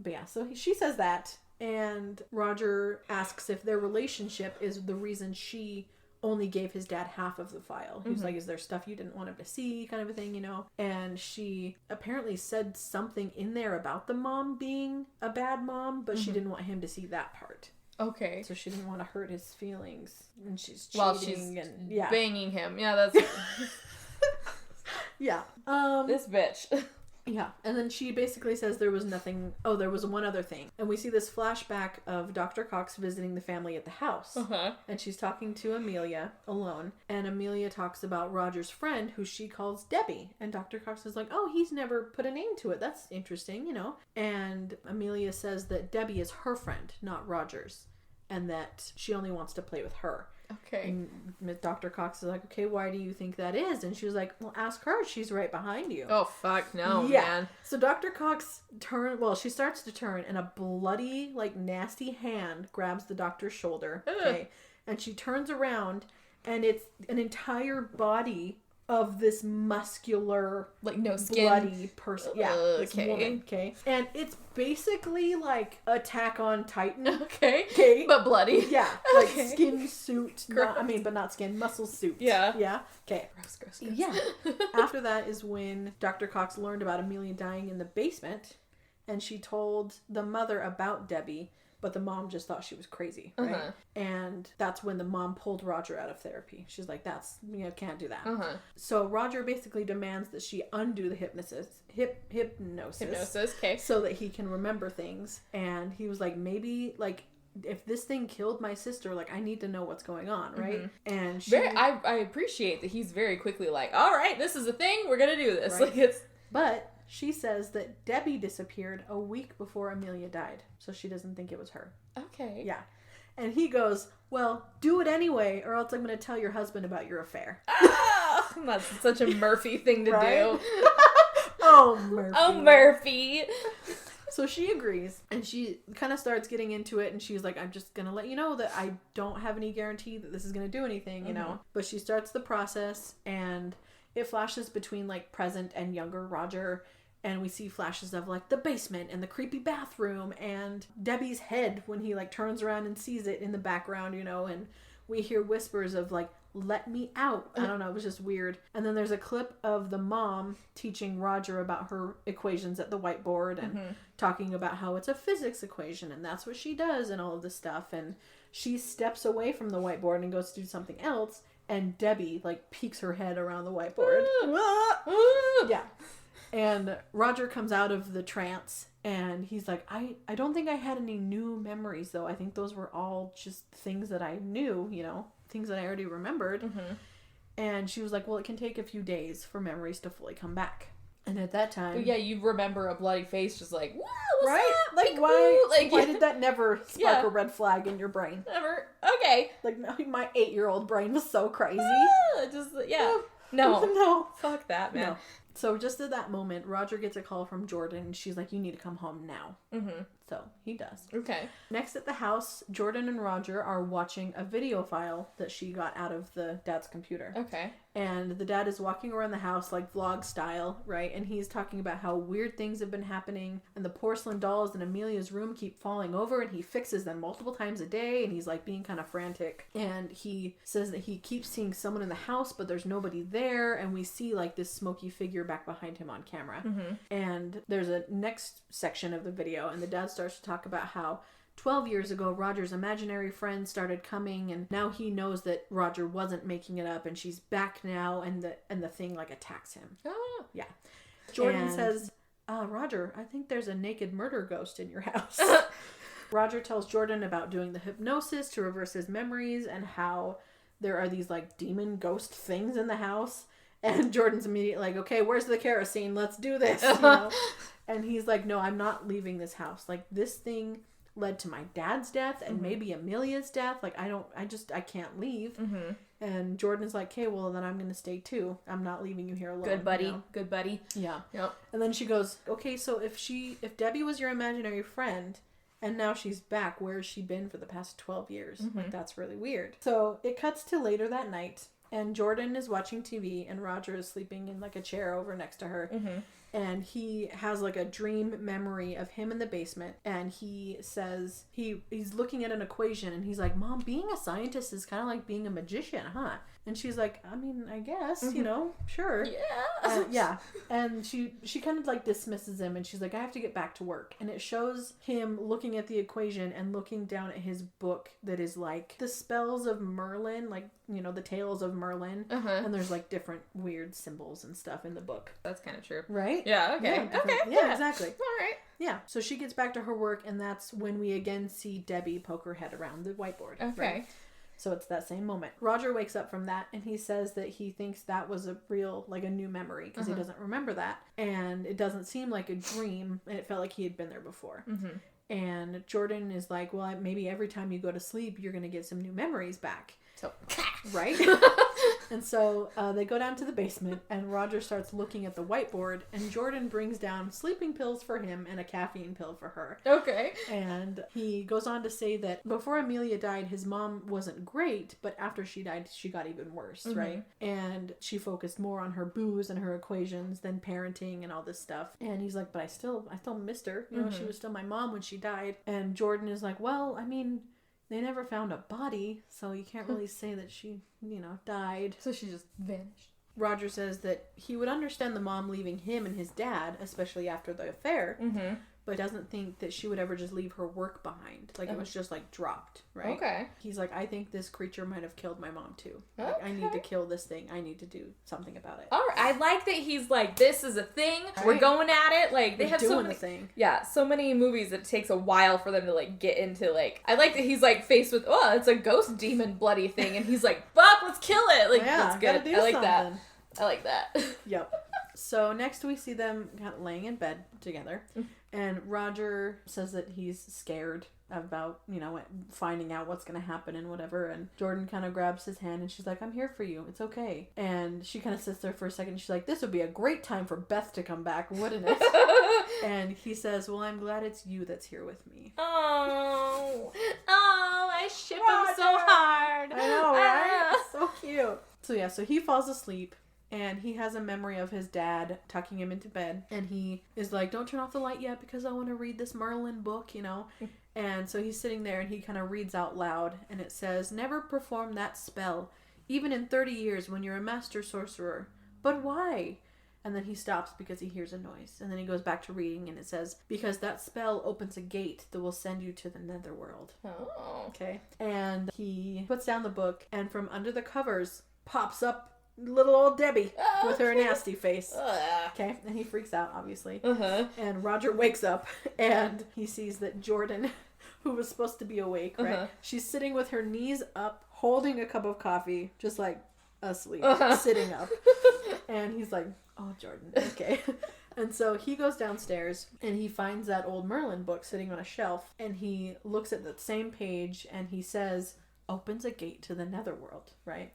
But yeah, so she says that, and Roger asks if their relationship is the reason she only gave his dad half of the file. He was like, is there stuff you didn't want him to see, kind of a thing, you know? And she apparently said something in there about the mom being a bad mom, but she didn't want him to see that part. Okay. So she didn't want to hurt his feelings. And she's cheating While she's and banging him. Yeah, that's... yeah. this bitch. Yeah, and then she basically says there was nothing... Oh, there was one other thing. And we see this flashback of Dr. Cox visiting the family at the house. Uh-huh. And she's talking to Amelia alone. And Amelia talks about Roger's friend, who she calls Debbie. And Dr. Cox is like, oh, he's never put a name to it. That's interesting, you know. And Amelia says that Debbie is her friend, not Roger's. And that she only wants to play with her. Okay. And Dr. Cox is like, okay, why do you think that is? And she was like, well, ask her. She's right behind you. Oh, fuck no, yeah. man. So Dr. Cox she starts to turn, and a bloody, like, nasty hand grabs the doctor's shoulder. Okay. And she turns around, and it's an entire body of this muscular, like, no skin, bloody person. Yeah, this okay. woman. Okay, and it's basically like Attack on Titan. Okay, okay, but bloody. Yeah, like okay. Skin suit. But not skin, muscle suit. Yeah, yeah. Okay, gross. Yeah. After that is when Dr. Cox learned about Amelia dying in the basement, and she told the mother about Debbie. But the mom just thought she was crazy, right? Uh-huh. And that's when the mom pulled Roger out of therapy. She's like, can't do that. Uh-huh. So Roger basically demands that she undo the hypnosis, okay. So that he can remember things. And he was like, maybe, like, if this thing killed my sister, like, I need to know what's going on, right? Mm-hmm. And she... I appreciate that he's very quickly like, all right, this is a thing, we're gonna do this. Right? Like, it's... But... She says that Debbie disappeared a week before Amelia died, so she doesn't think it was her. Okay. Yeah. And he goes, well, do it anyway, or else I'm going to tell your husband about your affair. Ah, that's such a Murphy thing to do. Oh, Murphy. Oh, Murphy. So she agrees, and she kind of starts getting into it, and she's like, I'm just going to let you know that I don't have any guarantee that this is going to do anything, you know? But she starts the process, and it flashes between, like, present and younger Roger. And we see flashes of, like, the basement and the creepy bathroom and Debbie's head when he, like, turns around and sees it in the background, you know, and we hear whispers of, like, let me out. I don't know, it was just weird. And then there's a clip of the mom teaching Roger about her equations at the whiteboard and talking about how it's a physics equation and that's what she does and all of this stuff. And she steps away from the whiteboard and goes to do something else, and Debbie, like, peeks her head around the whiteboard. Yeah. And Roger comes out of the trance, and he's like, I don't think I had any new memories, though. I think those were all just things that I knew, you know, things that I already remembered. Mm-hmm. And she was like, well, it can take a few days for memories to fully come back. And at that time... Yeah, you remember a bloody face just like, whoa, what's right? up? Like, why did that never spark a red flag in your brain? Never. Okay. Like, my 8-year-old brain was so crazy. No. No. Fuck that, man. No. So just at that moment, Roger gets a call from Jordan, and she's like, you need to come home now. Mm-hmm. So he does. Okay. Next at the house, Jordan and Roger are watching a video file that she got out of the dad's computer. Okay. And the dad is walking around the house like vlog style, right? And he's talking about how weird things have been happening, and the porcelain dolls in Amelia's room keep falling over, and he fixes them multiple times a day, and he's like being kind of frantic. And he says that he keeps seeing someone in the house, but there's nobody there, and we see like this smoky figure back behind him on camera. Mm-hmm. And there's a next section of the video, and the dad starts to talk about how 12 years ago, Roger's imaginary friend started coming, and now he knows that Roger wasn't making it up, and she's back now, and the thing, like, attacks him. Oh. Yeah. Jordan says, Roger, I think there's a naked murder ghost in your house. Roger tells Jordan about doing the hypnosis to reverse his memories, and how there are these like demon ghost things in the house. And Jordan's immediately like, okay, where's the kerosene? Let's do this. You know? And he's like, no, I'm not leaving this house. Like, this thing led to my dad's death and maybe Amelia's death. Like, I can't leave. Mm-hmm. And Jordan's like, okay, well, then I'm going to stay too. I'm not leaving you here alone. Good buddy. You know? Good buddy. Yeah. Yep. And then she goes, okay, so if Debbie was your imaginary friend and now she's back, where has she been for the past 12 years? Mm-hmm. Like, that's really weird. So it cuts to later that night. And Jordan is watching TV, and Roger is sleeping in, like, a chair over next to her. Mm-hmm. And he has, like, a dream memory of him in the basement. And he says, he's looking at an equation, and he's like, Mom, being a scientist is kind of like being a magician, huh? And she's like, I mean, I guess, you know, sure. Yeah. Yeah. And she kind of, like, dismisses him, and she's like, I have to get back to work. And it shows him looking at the equation and looking down at his book that is, like, the spells of Merlin, like, you know, the tales of Merlin. Uh-huh. And there's, like, different weird symbols and stuff in the book. That's kind of true. Right? Yeah, okay. Yeah, okay. Yeah, exactly. All right. Yeah. So she gets back to her work, and that's when we again see Debbie poke her head around the whiteboard. Okay. Right? So it's that same moment. Roger wakes up from that, and he says that he thinks that was a real, like, a new memory, because he doesn't remember that. And it doesn't seem like a dream, and it felt like he had been there before. Mm-hmm. And Jordan is like, well, maybe every time you go to sleep, you're going to get some new memories back. So, right? And so they go down to the basement, and Roger starts looking at the whiteboard, and Jordan brings down sleeping pills for him and a caffeine pill for her. Okay. And he goes on to say that before Amelia died, his mom wasn't great, but after she died, she got even worse, right? And she focused more on her booze and her equations than parenting and all this stuff. And he's like, but I still missed her. You know, she was still my mom when she died. And Jordan is like, well, I mean, they never found a body, so you can't really say that she, you know, died. So she just vanished. Roger says that he would understand the mom leaving him and his dad, especially after the affair, but doesn't think that she would ever just leave her work behind. Like, it was just, like, dropped, right? Okay. He's like, I think this creature might have killed my mom, too. Like, I need to kill this thing. I need to do something about it. All right. I like that he's like, this is a thing. Right. We're going at it. Like, they have so many... thing. Yeah, so many movies that it takes a while for them to, like, get into, like... I like that he's, like, faced with, oh, it's a ghost demon bloody thing. And he's like, fuck, let's kill it. Like, that's good. I like that. I like that. Yep. So next we see them laying in bed together. And Roger says that he's scared about, you know, finding out what's going to happen and whatever. And Jordan kind of grabs his hand and she's like, I'm here for you. It's okay. And she kind of sits there for a second. And she's like, this would be a great time for Beth to come back, wouldn't it? And he says, well, I'm glad it's you that's here with me. Oh, I ship him so hard. I know, right? So cute. So yeah, so he falls asleep. And he has a memory of his dad tucking him into bed. And he is like, don't turn off the light yet because I want to read this Merlin book, you know. And so he's sitting there and he kind of reads out loud. And it says, never perform that spell, even in 30 years when you're a master sorcerer. But why? And then he stops because he hears a noise. And then he goes back to reading and it says, because that spell opens a gate that will send you to the netherworld. Oh. Okay. And he puts down the book and from under the covers pops up little old Debbie with her nasty face. Okay, and he freaks out, obviously. And Roger wakes up and he sees that Jordan, who was supposed to be awake, right? She's sitting with her knees up, holding a cup of coffee, just like asleep, sitting up. And he's like, oh, Jordan, okay. And so he goes downstairs and he finds that old Merlin book sitting on a shelf and he looks at the same page and he says, opens a gate to the netherworld, right?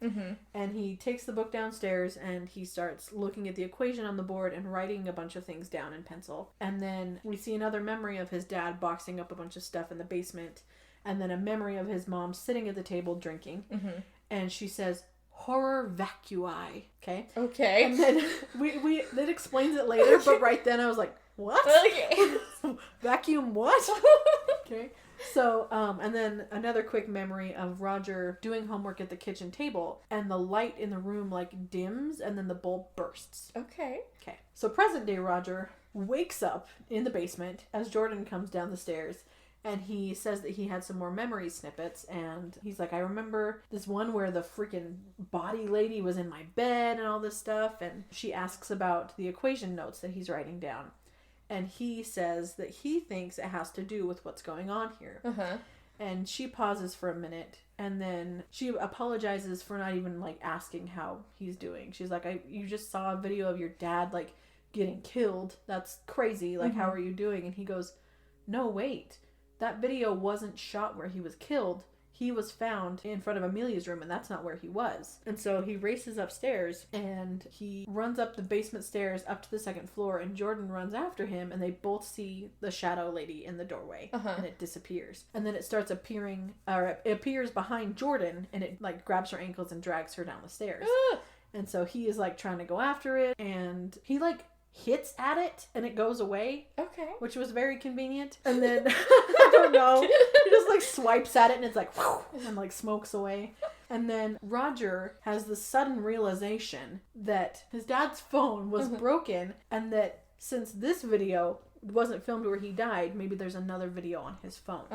And he takes the book downstairs and he starts looking at the equation on the board and writing a bunch of things down in pencil. And then we see another memory of his dad boxing up a bunch of stuff in the basement. And then a memory of his mom sitting at the table drinking. And she says, horror vacui. Okay? Okay. And then it explains it later, but right then I was like, what? Okay. Vacuum what? Okay. So, and then another quick memory of Roger doing homework at the kitchen table and the light in the room like dims and then the bulb bursts. Okay. Okay. So present day Roger wakes up in the basement as Jordan comes down the stairs and he says that he had some more memory snippets and he's like, I remember this one where the freaking body lady was in my bed and all this stuff. And she asks about the equation notes that he's writing down. And he says that he thinks it has to do with what's going on here. And she pauses for a minute, and then she apologizes for not even, like, asking how he's doing. She's like, you just saw a video of your dad, like, getting killed. That's crazy. Like, how are you doing? And he goes, no, wait. That video wasn't shot where he was killed. He was found in front of Amelia's room, and that's not where he was. And so he races upstairs, and he runs up the basement stairs up to the second floor, and Jordan runs after him, and they both see the shadow lady in the doorway, and it disappears. And then it starts appearing, or it appears behind Jordan, and it, like, grabs her ankles and drags her down the stairs. And so he is, like, trying to go after it, and he, like, hits at it and it goes away. Okay. Which was very convenient. And then, I don't know, he just like swipes at it and it's like, whew, and like smokes away. And then Roger has the sudden realization that his dad's phone was broken, and that since this video wasn't filmed where he died, maybe there's another video on his phone.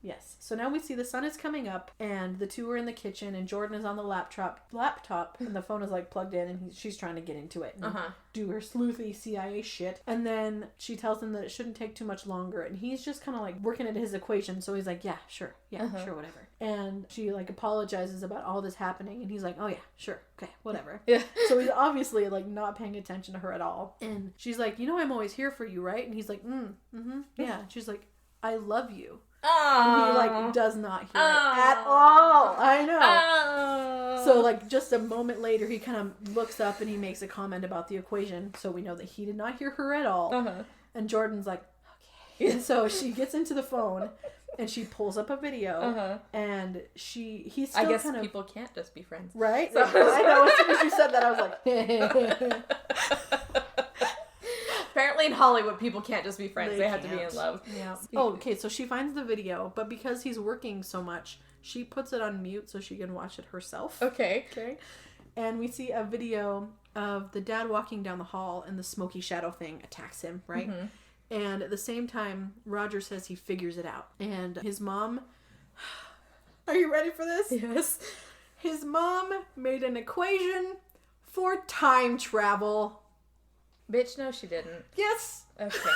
Yes. So now we see the sun is coming up, and the two are in the kitchen, and Jordan is on the laptop, and the phone is like plugged in, and she's trying to get into it and do her sleuthy CIA shit. And then she tells him that it shouldn't take too much longer, and he's just kind of like working at his equation. So he's like, yeah, sure, whatever. And she like apologizes about all this happening, and he's like, oh yeah, sure, okay, whatever. Yeah. So he's obviously like not paying attention to her at all. And she's like, you know, I'm always here for you, right? And he's like, yeah. And she's like, I love you. And he like does not hear it at all. I know. So like just a moment later, he kind of looks up and he makes a comment about the equation. So we know that he did not hear her at all. And Jordan's like, okay. And so she gets into the phone and she pulls up a video, and he's still, I guess, kind of, people can't just be friends, right? So, I know. As soon as you said that, I was like, apparently in Hollywood, people can't just be friends. They have to be in love. Yeah. Oh, okay. So she finds the video, but because he's working so much, she puts it on mute so she can watch it herself. Okay. And we see a video of the dad walking down the hall, and the smoky shadow thing attacks him, right? And at the same time, Roger says he figures it out. And his mom... Are you ready for this? Yes. His mom made an equation for time travel. Bitch, no, she didn't. Yes. Okay.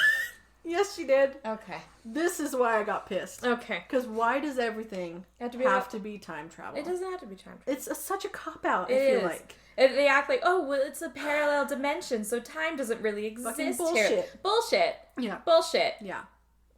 Yes, she did. Okay. This is why I got pissed. Okay. Because why does everything have to be time travel? It doesn't have to be time travel. It's such a cop-out, I feel like. They act like, oh, well, it's a parallel dimension, so time doesn't really exist fucking bullshit. here. Bullshit. Yeah. Bullshit. Yeah.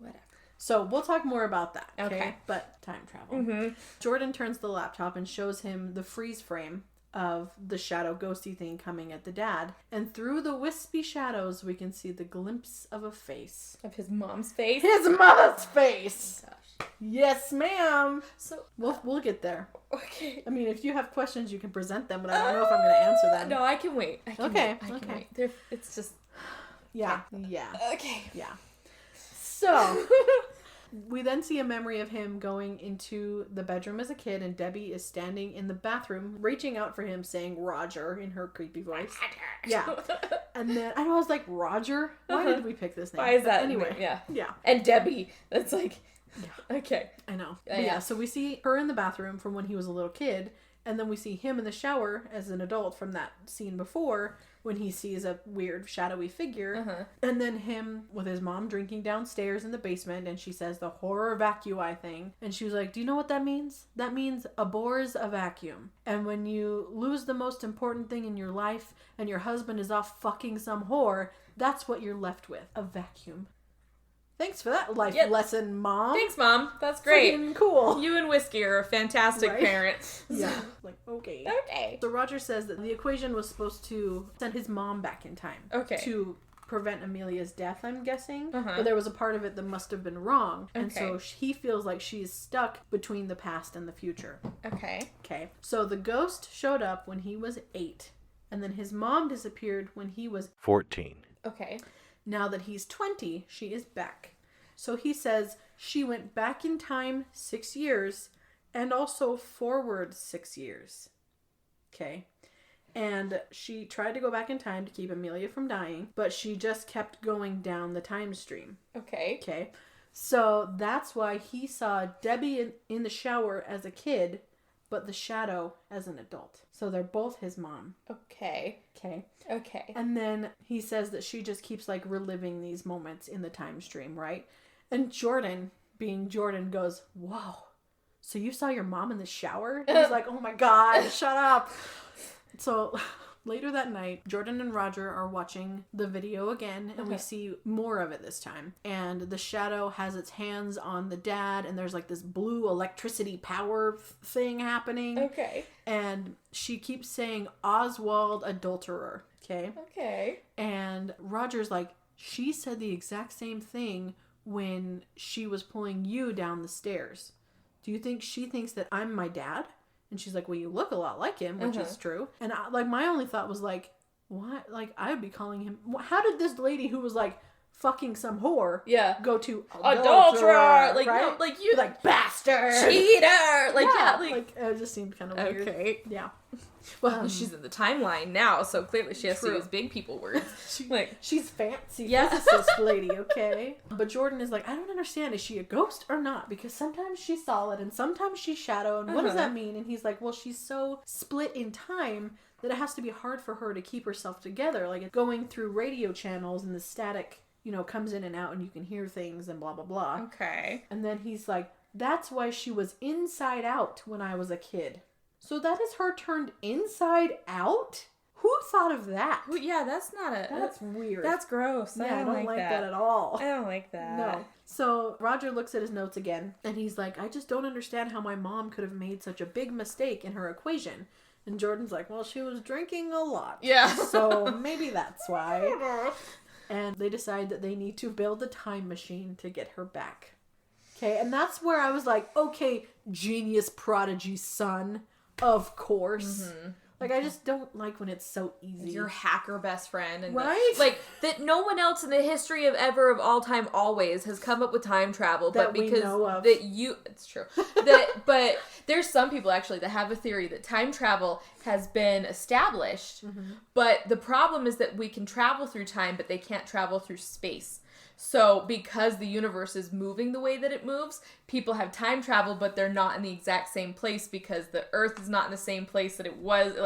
Whatever. So we'll talk more about that, okay? But time travel. Jordan turns the laptop and shows him the freeze frame of the shadow ghosty thing coming at the dad. And through the wispy shadows, we can see the glimpse of a face. Of his mom's face? His mother's face! Oh, gosh. Yes, ma'am! So... We'll get there. Okay. I mean, if you have questions, you can present them, but I don't know if I'm going to answer them. No, I can wait. I can wait. It's just... Yeah. Okay. Yeah. So... We then see a memory of him going into the bedroom as a kid, and Debbie is standing in the bathroom, reaching out for him, saying Roger in her creepy voice. Yeah. And then I was like, Roger? Why did we pick this name? Why is that? Anyway. Yeah. And Debbie. That's like... Yeah. Okay. I know. Yeah, so we see her in the bathroom from when he was a little kid, and then we see him in the shower as an adult from that scene before, when he sees a weird shadowy figure, and then him with his mom drinking downstairs in the basement, and she says the horror vacui thing, and she was like, do you know what that means? That means abhors a vacuum. And when you lose the most important thing in your life and your husband is off fucking some whore, that's what you're left with, a vacuum. Thanks for that life lesson, Mom. Thanks, Mom. That's great. Freaking cool. You and Whiskey are a fantastic parent. Yeah. Like, okay. Okay. So Roger says that the equation was supposed to send his mom back in time. Okay. To prevent Amelia's death, I'm guessing. But there was a part of it that must have been wrong. And so he feels like she's stuck between the past and the future. Okay. Okay. So the ghost showed up when he was 8. And then his mom disappeared when he was 14. Okay. Now that he's 20, she is back. So he says she went back in time 6 years and also forward 6 years. Okay. And she tried to go back in time to keep Amelia from dying, but she just kept going down the time stream. Okay. Okay. So that's why he saw Debbie in the shower as a kid, but the shadow as an adult. So they're both his mom. Okay. Okay. Okay. And then he says that she just keeps like reliving these moments in the time stream, right? And Jordan, being Jordan, goes, whoa, so you saw your mom in the shower? And he's like, oh my God, shut up. So later that night, Jordan and Roger are watching the video again, and we see more of it this time. And the shadow has its hands on the dad, and there's like this blue electricity power thing happening. Okay. And she keeps saying, Oswald adulterer. Okay? Okay. And Roger's like, she said the exact same thing when she was pulling you down the stairs. Do you think she thinks that I'm my dad? And she's like, well, you look a lot like him, which is true. And my only thought was like, what? Like, I would be calling him... How did this lady who was like fucking some whore go to adulterer? Like, right? no, like you... Like, bastard! Cheater! Like, like it just seemed kind of weird. Okay. Yeah. Well, she's in the timeline now, so clearly she has to use big people words. She's fancy physicist lady, okay? But Jordan is like, I don't understand. Is she a ghost or not? Because sometimes she's solid and sometimes she's shadow. And what does that mean? And he's like, well, she's so split in time that it has to be hard for her to keep herself together. Like, going through radio channels and the static, comes in and out and you can hear things and blah, blah, blah. Okay. And then he's like, that's why she was inside out when I was a kid. So that is her turned inside out? Who thought of that? Well, yeah, that's not a... That's weird. That's gross. Yeah, I don't like that at all. I don't like that. No. So Roger looks at his notes again, and he's like, I just don't understand how my mom could have made such a big mistake in her equation. And Jordan's like, well, she was drinking a lot. Yeah. So maybe that's why. And they decide that they need to build a time machine to get her back. Okay, and that's where I was like, okay, genius prodigy son. Of course. Mm-hmm. Like, I just don't like when it's so easy. Your hacker best friend. And right? That no one else in the history of ever, of all time, always has come up with time travel. That but because we know of. It's true. But there's some people, actually, that have a theory that time travel has been established. Mm-hmm. But the problem is that we can travel through time, but they can't travel through space. So, because the universe is moving the way that it moves, people have time travel, but they're not in the exact same place because the Earth is not in the same place that it was,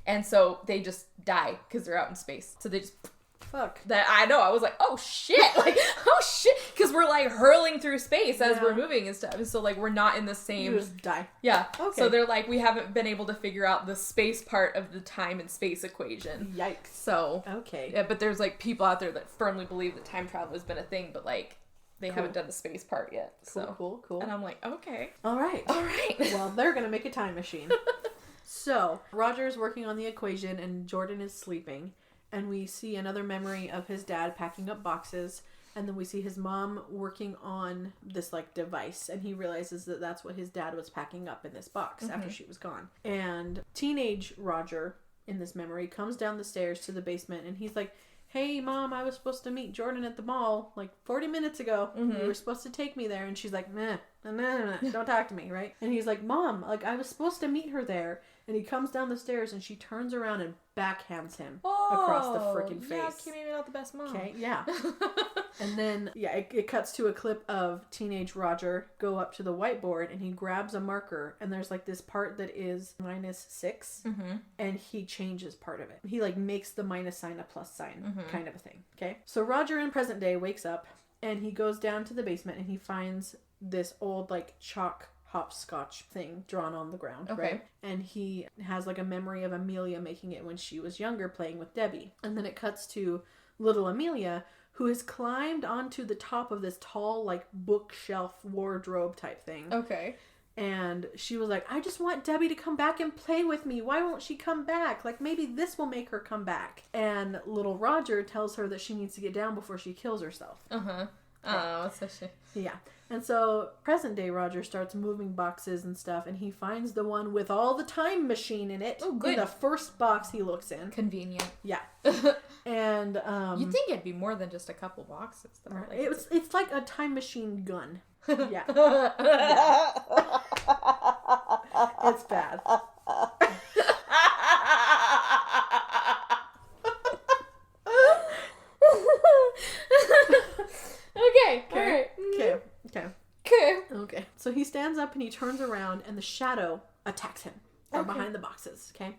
and so they just die because they're out in space. So they just... Fuck. That I know. I was like, oh shit. Because we're hurling through space as we're moving and stuff. And so we're not in the same... You just die. Yeah. Okay. So they're we haven't been able to figure out the space part of the time and space equation. Yikes. So... Okay. Yeah, but there's people out there that firmly believe that time travel has been a thing, but they haven't done the space part yet. So. Cool. And I'm like, okay. All right. Well, they're going to make a time machine. So, Roger's working on the equation and Jordan is sleeping. And we see another memory of his dad packing up boxes. And then we see his mom working on this device. And he realizes that that's what his dad was packing up in this box after she was gone. And teenage Roger in this memory comes down the stairs to the basement. And he's like, hey, Mom, I was supposed to meet Jordan at the mall 40 minutes ago. Mm-hmm. You were supposed to take me there. And she's like, nah, don't talk to me, right? And he's like, Mom, I was supposed to meet her there. And he comes down the stairs and she turns around and backhands him across the freaking face. Yeah, maybe not the best mom. Okay, yeah. And then, it cuts to a clip of teenage Roger go up to the whiteboard and he grabs a marker and there's this part that is -6 and he changes part of it. He makes the minus sign a plus sign kind of a thing. Okay. So Roger in present day wakes up and he goes down to the basement and he finds this old chalk hopscotch thing drawn on the ground, right? And he has a memory of Amelia making it when she was younger playing with Debbie. And then it cuts to little Amelia who has climbed onto the top of this tall bookshelf wardrobe type thing. Okay. And she was like, I just want Debbie to come back and play with me. Why won't she come back? Maybe this will make her come back. And little Roger tells her that she needs to get down before she kills herself. Uh-huh. Oh, so she... Yeah. And so present day Roger starts moving boxes and stuff and he finds the one with all the time machine in it. Oh, good. In the first box he looks in. Convenient. Yeah. And you'd think it'd be more than just a couple boxes though. It's like a time machine gun. Yeah. It's bad. Okay. So he stands up and he turns around and the shadow attacks him from behind the boxes. Okay.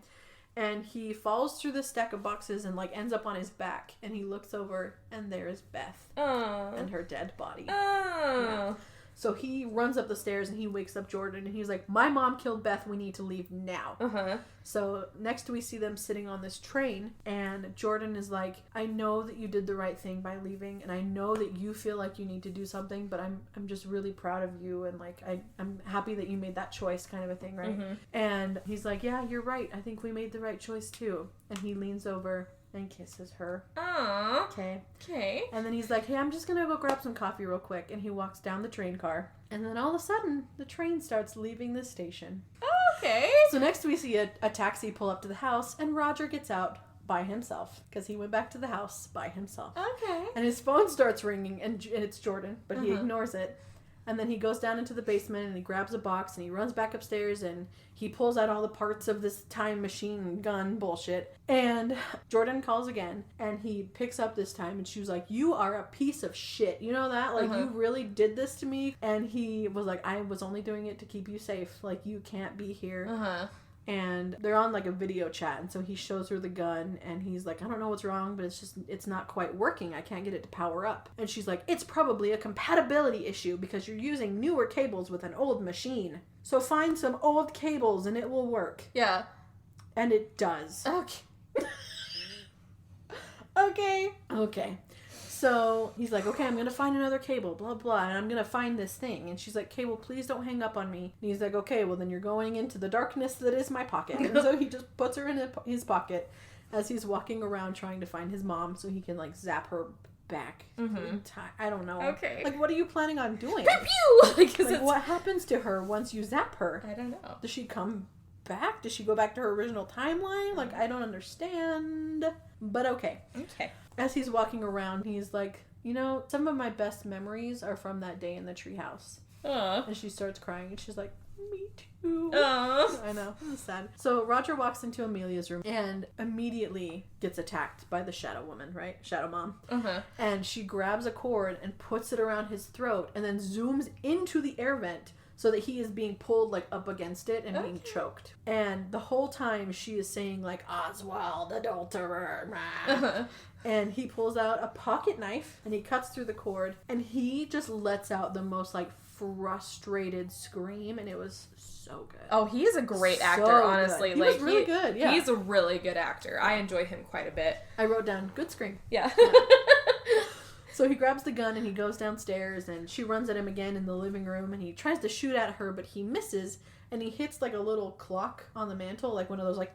And he falls through the stack of boxes and ends up on his back. And he looks over and there's Beth and her dead body. Oh. Yeah. So he runs up the stairs and he wakes up Jordan and he's like, my mom killed Beth, we need to leave now. So next we see them sitting on this train and Jordan is like, I know that you did the right thing by leaving and I know that you feel like you need to do something, but I'm just really proud of you and like I'm happy that you made that choice, kind of a thing, right? And he's like, yeah, you're right, I think we made the right choice too. And he leans over and kisses her. Aww. Okay. And then he's like, hey, I'm just gonna go grab some coffee real quick. And he walks down the train car. And then all of a sudden, the train starts leaving the station. Okay. So next we see a taxi pull up to the house, and Roger gets out by himself. Because he went back to the house by himself. Okay. And his phone starts ringing, and it's Jordan, but he ignores it. And then he goes down into the basement and he grabs a box and he runs back upstairs and he pulls out all the parts of this time machine gun bullshit. And Jordan calls again and he picks up this time and she was like, you are a piece of shit. You know that? Like, you really did this to me. And he was like, I was only doing it to keep you safe. Like, you can't be here. And they're on like a video chat and so he shows her the gun and he's like, I don't know what's wrong, but it's not quite working. I can't get it to power up. And she's like, it's probably a compatibility issue because you're using newer cables with an old machine. So find some old cables and it will work. Yeah. And it does. Okay. So he's like, okay, I'm going to find another cable, blah, blah, and I'm going to find this thing. And she's like, okay, well, please don't hang up on me. And he's like, okay, well, then you're going into the darkness that is my pocket. And so he just puts her in his pocket as he's walking around trying to find his mom so he can, like, zap her back in time. I don't know. Okay. Like, what are you planning on doing? Pew pew! Like, what happens to her once you zap her? I don't know. Does she come back? Does she go back to her original timeline? Like, I don't understand. But okay. As he's walking around, he's like, you know, some of my best memories are from that day in the treehouse. And she starts crying, and she's like, me too. I know, it's sad. So Roger walks into Amelia's room and immediately gets attacked by the Shadow Woman, right? Shadow Mom. And she grabs a cord and puts it around his throat and then zooms into the air vent so that he is being pulled, like, up against it and being choked. And the whole time she is saying, like, Oswald, adulterer. And he pulls out a pocket knife and he cuts through the cord and he just lets out the most, like, frustrated scream, and it was so good. Oh, he is a great actor, honestly. He was really good, yeah. He's a really good actor. I enjoy him quite a bit. I wrote down, good scream. Yeah. So he grabs the gun and he goes downstairs and she runs at him again in the living room and he tries to shoot at her, but he misses and he hits like a little clock on the mantle, like one of those like,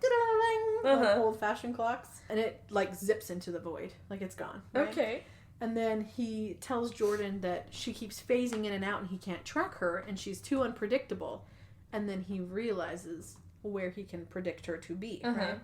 like old-fashioned clocks, and it like zips into the void, like it's gone. Right? Okay. And then he tells Jordan that she keeps phasing in and out and he can't track her and she's too unpredictable. And then he realizes where he can predict her to be, right?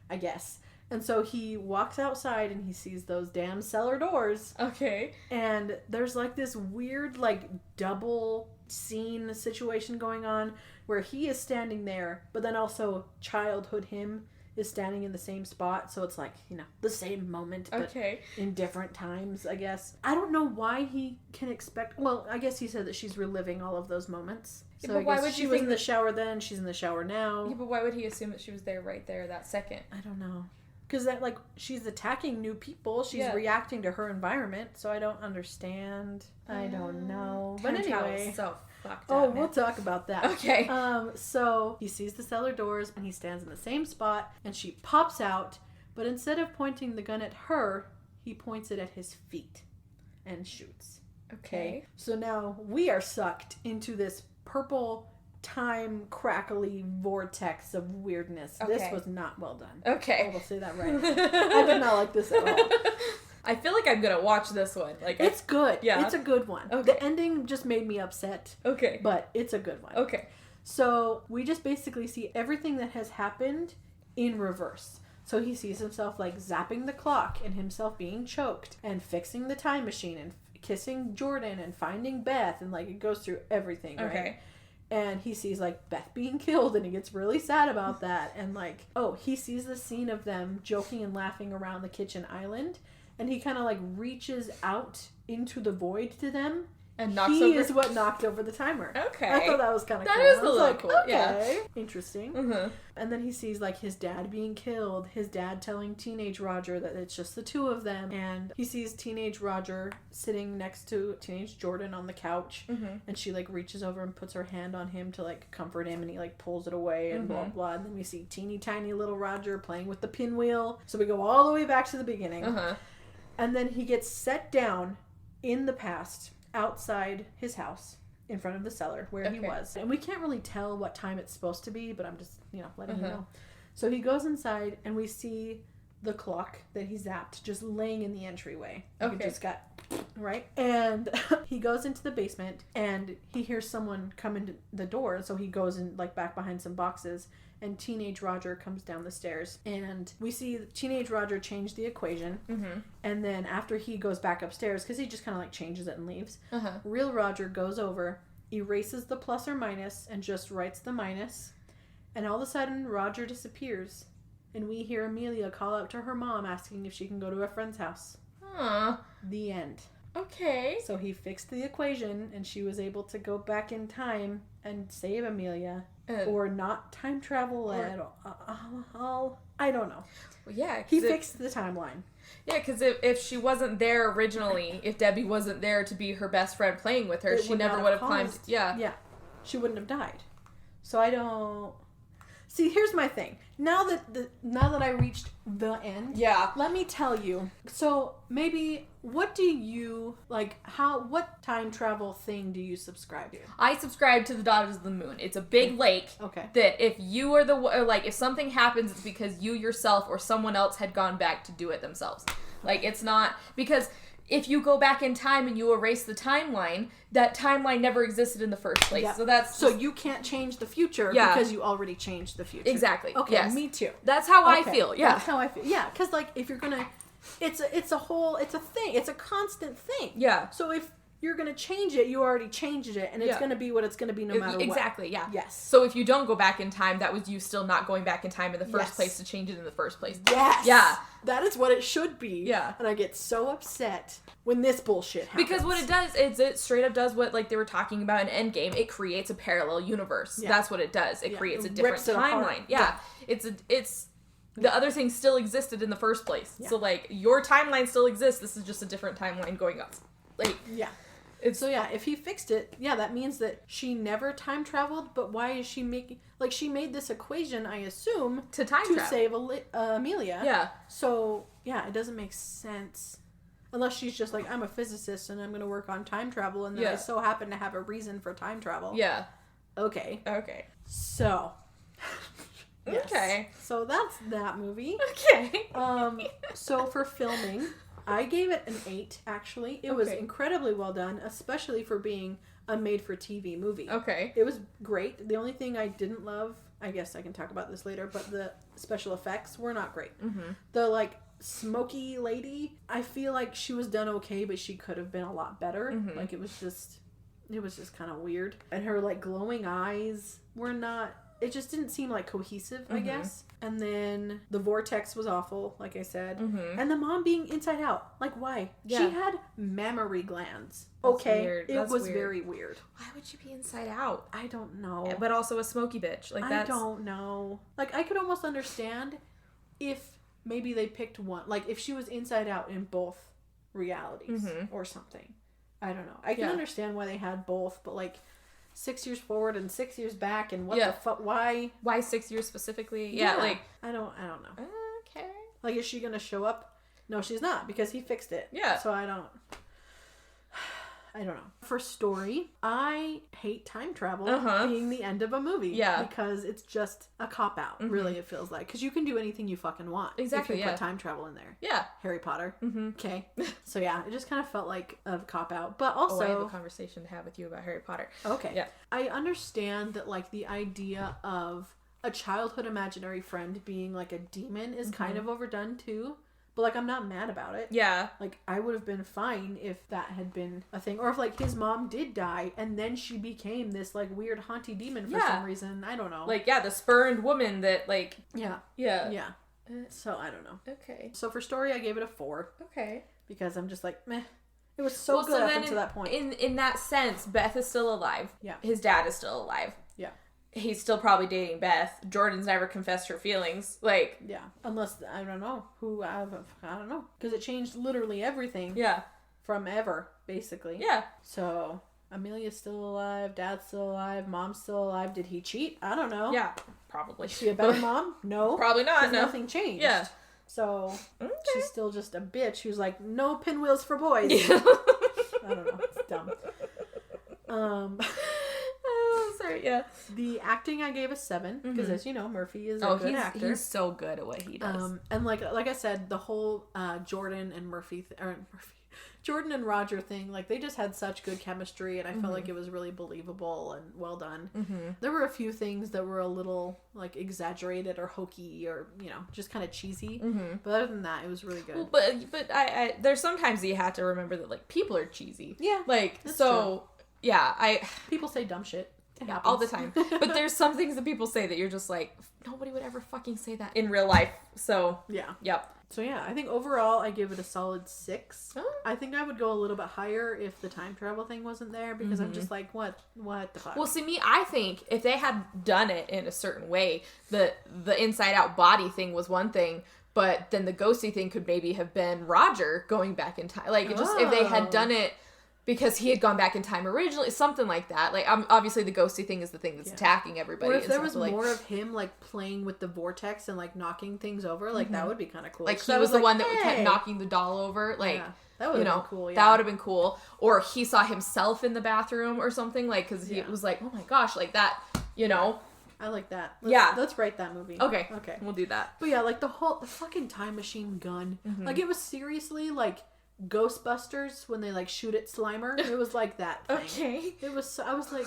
I guess. And so he walks outside and he sees those damn cellar doors. Okay. And there's like this weird like double scene situation going on where he is standing there, but then also childhood him is standing in the same spot. So it's like, you know, the same moment, but in different times, I guess. I don't know why he can expect... Well, I guess he said that she's reliving all of those moments. So but why would she was in the shower then, she's in the shower now. Yeah, but why would he assume that she was there right there that second? I don't know. Because that, like, she's attacking new people. She's reacting to her environment. So I don't understand. I don't know. But anyway. So fucked up, man. We'll talk about that. Okay. So he sees the cellar doors and he stands in the same spot and she pops out. But instead of pointing the gun at her, he points it at his feet and shoots. Okay. So now we are sucked into this purple time crackly vortex of weirdness. This was not well done. Okay. I will say that right. I did not like this at all. I feel like I'm gonna watch this one. Like it's good. Yeah. It's a good one. Okay. The ending just made me upset. Okay. But it's a good one. Okay. So we just basically see everything that has happened in reverse. So he sees himself like zapping the clock and himself being choked and fixing the time machine and kissing Jordan and finding Beth, and like it goes through everything, right? Okay. And he sees like Beth being killed and he gets really sad about that. And like, he sees the scene of them joking and laughing around the kitchen island, and he kind of like reaches out into the void to them And knocks he over... is what knocked over the timer. Okay. I thought that was kind of cool. That is a I was little like, cool. okay, Yeah. interesting. Mm-hmm. And then he sees like his dad being killed, his dad telling teenage Roger that it's just the two of them, and he sees teenage Roger sitting next to teenage Jordan on the couch, and she like reaches over and puts her hand on him to like comfort him, and he like pulls it away and blah blah. And then we see teeny tiny little Roger playing with the pinwheel. So we go all the way back to the beginning, and then he gets set down in the past outside his house in front of the cellar where he was. And we can't really tell what time it's supposed to be, but I'm just, letting you know. So he goes inside and we see the clock that he zapped just laying in the entryway. It just got, right? And he goes into the basement and he hears someone come into the door. So he goes in like back behind some boxes, and teenage Roger comes down the stairs, and we see teenage Roger change the equation. And then after he goes back upstairs, because he just kind of like changes it and leaves, real Roger goes over, erases the plus or minus, and just writes the minus. And all of a sudden, Roger disappears, and we hear Amelia call out to her mom asking if she can go to a friend's house. The end. Okay. So he fixed the equation, and she was able to go back in time and save Amelia. Or not time travel at all. I don't know. Well, yeah. He fixed the timeline. Yeah, because if she wasn't there originally, if Debbie wasn't there to be her best friend playing with her, she never would have climbed. Yeah. Yeah. She wouldn't have died. So I don't... See, here's my thing. Now that I reached the end, let me tell you. So maybe what do you like? What time travel thing do you subscribe to? I subscribe to the Daughters of the Moon. It's a big lake. Okay. That if you are if something happens, it's because you yourself or someone else had gone back to do it themselves. Like it's not because. If you go back in time and you erase the timeline, that timeline never existed in the first place. Yeah. So you can't change the future because you already changed the future. Exactly. Okay. Yes. Me too. That's how I feel. Yeah. That's how I feel. Yeah. Because like if you're gonna, it's a thing. It's a constant thing. Yeah. So if you're gonna change it, you already changed it, and it's gonna be what it's gonna be no matter what. Exactly. Yeah. Yes. So if you don't go back in time, that was you still not going back in time in the first place to change it in the first place. Yes. Yeah. That is what it should be. Yeah. And I get so upset when this bullshit happens. Because what it does is it straight up does what like they were talking about in Endgame. It creates a parallel universe. Yeah. That's what it does. It creates a different timeline. Yeah. It's the other thing still existed in the first place. Yeah. So like your timeline still exists. This is just a different timeline going up. Like So yeah, if he fixed it, that means that she never time traveled, but why is she making... Like, she made this equation, I assume... To save Amelia. Yeah. So, yeah, it doesn't make sense. Unless she's just like, I'm a physicist and I'm going to work on time travel, and then I so happen to have a reason for time travel. Yeah. Okay. So... Yes. Okay. So that's that movie. Okay. So for filming... I gave it an 8, actually. It was incredibly well done, especially for being a made-for-TV movie. Okay. It was great. The only thing I didn't love, I guess I can talk about this later, but the special effects were not great. The, like, smoky lady, I feel like she was done okay, but she could have been a lot better. Like, it was just kind of weird. And her, like, glowing eyes were not... It just didn't seem like cohesive, I guess. And then the vortex was awful, like I said. And the mom being inside out. Like, why? Yeah. She had mammary glands. That's weird. It was very weird. Why would you be inside out? I don't know. But also a smoky bitch. Like that's... I don't know. Like, I could almost understand if maybe they picked one. Like, if she was inside out in both realities or something. I don't know. I can understand why they had both, but like... 6 years forward and 6 years back, and what the fuck? Why 6 years specifically? Yeah, like I don't know. Okay. Like, is she gonna show up? No, she's not, because he fixed it. Yeah. So I don't know. For story, I hate time travel being the end of a movie. Yeah. Because it's just a cop-out, really, it feels like. Because you can do anything you fucking want. Exactly, if you put time travel in there. Yeah. Harry Potter. Okay. So yeah, it just kind of felt like a cop-out. But also... I have a conversation to have with you about Harry Potter. Okay. Yeah. I understand that, like, the idea of a childhood imaginary friend being, like, a demon is kind of overdone, too. But, like, I'm not mad about it. Yeah. Like, I would have been fine if that had been a thing. Or if, like, his mom did die, and then she became this, like, weird haunty demon for some reason. I don't know. Like, the spurned woman that, like... Yeah. Yeah. So, I don't know. Okay. So, for story, I gave it a 4. Okay. Because I'm just like, meh. It was so good up until that point. In that sense, Beth is still alive. Yeah. His dad is still alive. Yeah. He's still probably dating Beth. Jordan's never confessed her feelings. Like... Yeah. Unless, I don't know. I don't know. Because it changed literally everything. Yeah. From ever, basically. Yeah. So, Amelia's still alive. Dad's still alive. Mom's still alive. Did he cheat? I don't know. Yeah. Probably. Is she a better mom? No. Probably not. No. Nothing changed. Yeah. So, she's still just a bitch who's like, no pinwheels for boys. Yeah. I don't know. It's dumb. Oh, sorry, yeah. The acting I gave a 7, because as you know, Murphy is a good actor. He's so good at what he does. And like I said, the whole Jordan and Jordan and Roger thing, like they just had such good chemistry, and I felt like it was really believable and well done. There were a few things that were a little like exaggerated or hokey or just kind of cheesy, but other than that, it was really good. Well, but I there's sometimes you have to remember that like people are cheesy. Yeah, like so. True. Yeah, people say dumb shit. Yeah, all the time. But there's some things that people say that you're just like, nobody would ever fucking say that in real life. So yeah, yep. So yeah, I think overall I give it a solid 6. Oh. I think I would go a little bit higher if the time travel thing wasn't there, because I'm just like, what the fuck? Well, see, I think if they had done it in a certain way, the inside out body thing was one thing, but then the ghosty thing could maybe have been Roger going back in time. Like, just if they had done it because he had gone back in time originally, something like that. Like, obviously the ghosty thing is the thing that's attacking everybody. Or if there was more of him, like, playing with the vortex and, like, knocking things over, like, that would be kind of cool. Like, he was the one that kept knocking the doll over. Like, that would have been cool, That would have been cool. Or he saw himself in the bathroom or something, like, because he was like, oh my gosh, like that, I like that. Let's write that movie. Okay. We'll do that. But yeah, like, the fucking time machine gun. Like, it was seriously, like, Ghostbusters when they like shoot at Slimer. It was like that thing. Okay. It was. I was like,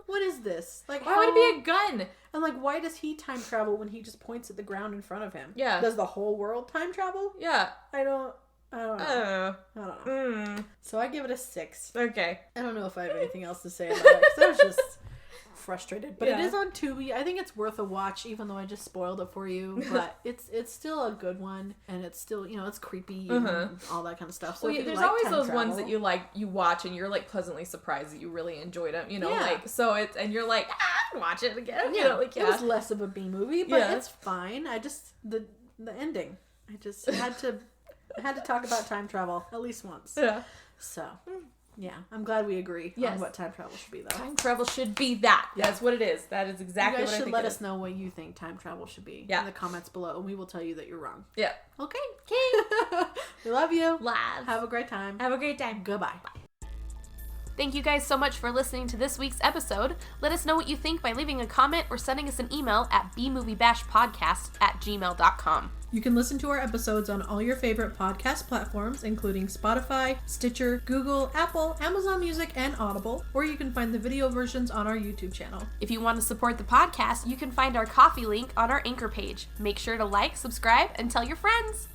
what is this? Like, why would it be a gun? And like, why does he time travel when he just points at the ground in front of him? Yeah. Does the whole world time travel? Yeah. I don't know. So I give it a 6. Okay. I don't know if I have anything else to say about it, because I was just frustrated. But it is on Tubi. I think it's worth a watch, even though I just spoiled it for you. But it's still a good one, and it's still, it's creepy and all that kind of stuff. So there's always those ones that you watch and you're like pleasantly surprised that you really enjoyed them. Like, so it's, and you're like, watch it again. It was less of a B movie, but it's fine. I just the ending. I just had to talk about time travel at least once. Yeah. So. Yeah, I'm glad we agree on what time travel should be, though. Time travel should be that. Yeah. That's what it is. That is exactly what I think. You guys should let us know what you think time travel should be in the comments below, and we will tell you that you're wrong. Yeah. Okay. We love you. Love. Have a great time. Have a great time. Goodbye. Thank you guys so much for listening to this week's episode. Let us know what you think by leaving a comment or sending us an email at bmoviebashpodcast@gmail.com. You can listen to our episodes on all your favorite podcast platforms, including Spotify, Stitcher, Google, Apple, Amazon Music, and Audible, or you can find the video versions on our YouTube channel. If you want to support the podcast, you can find our Ko-fi link on our Anchor page. Make sure to like, subscribe, and tell your friends.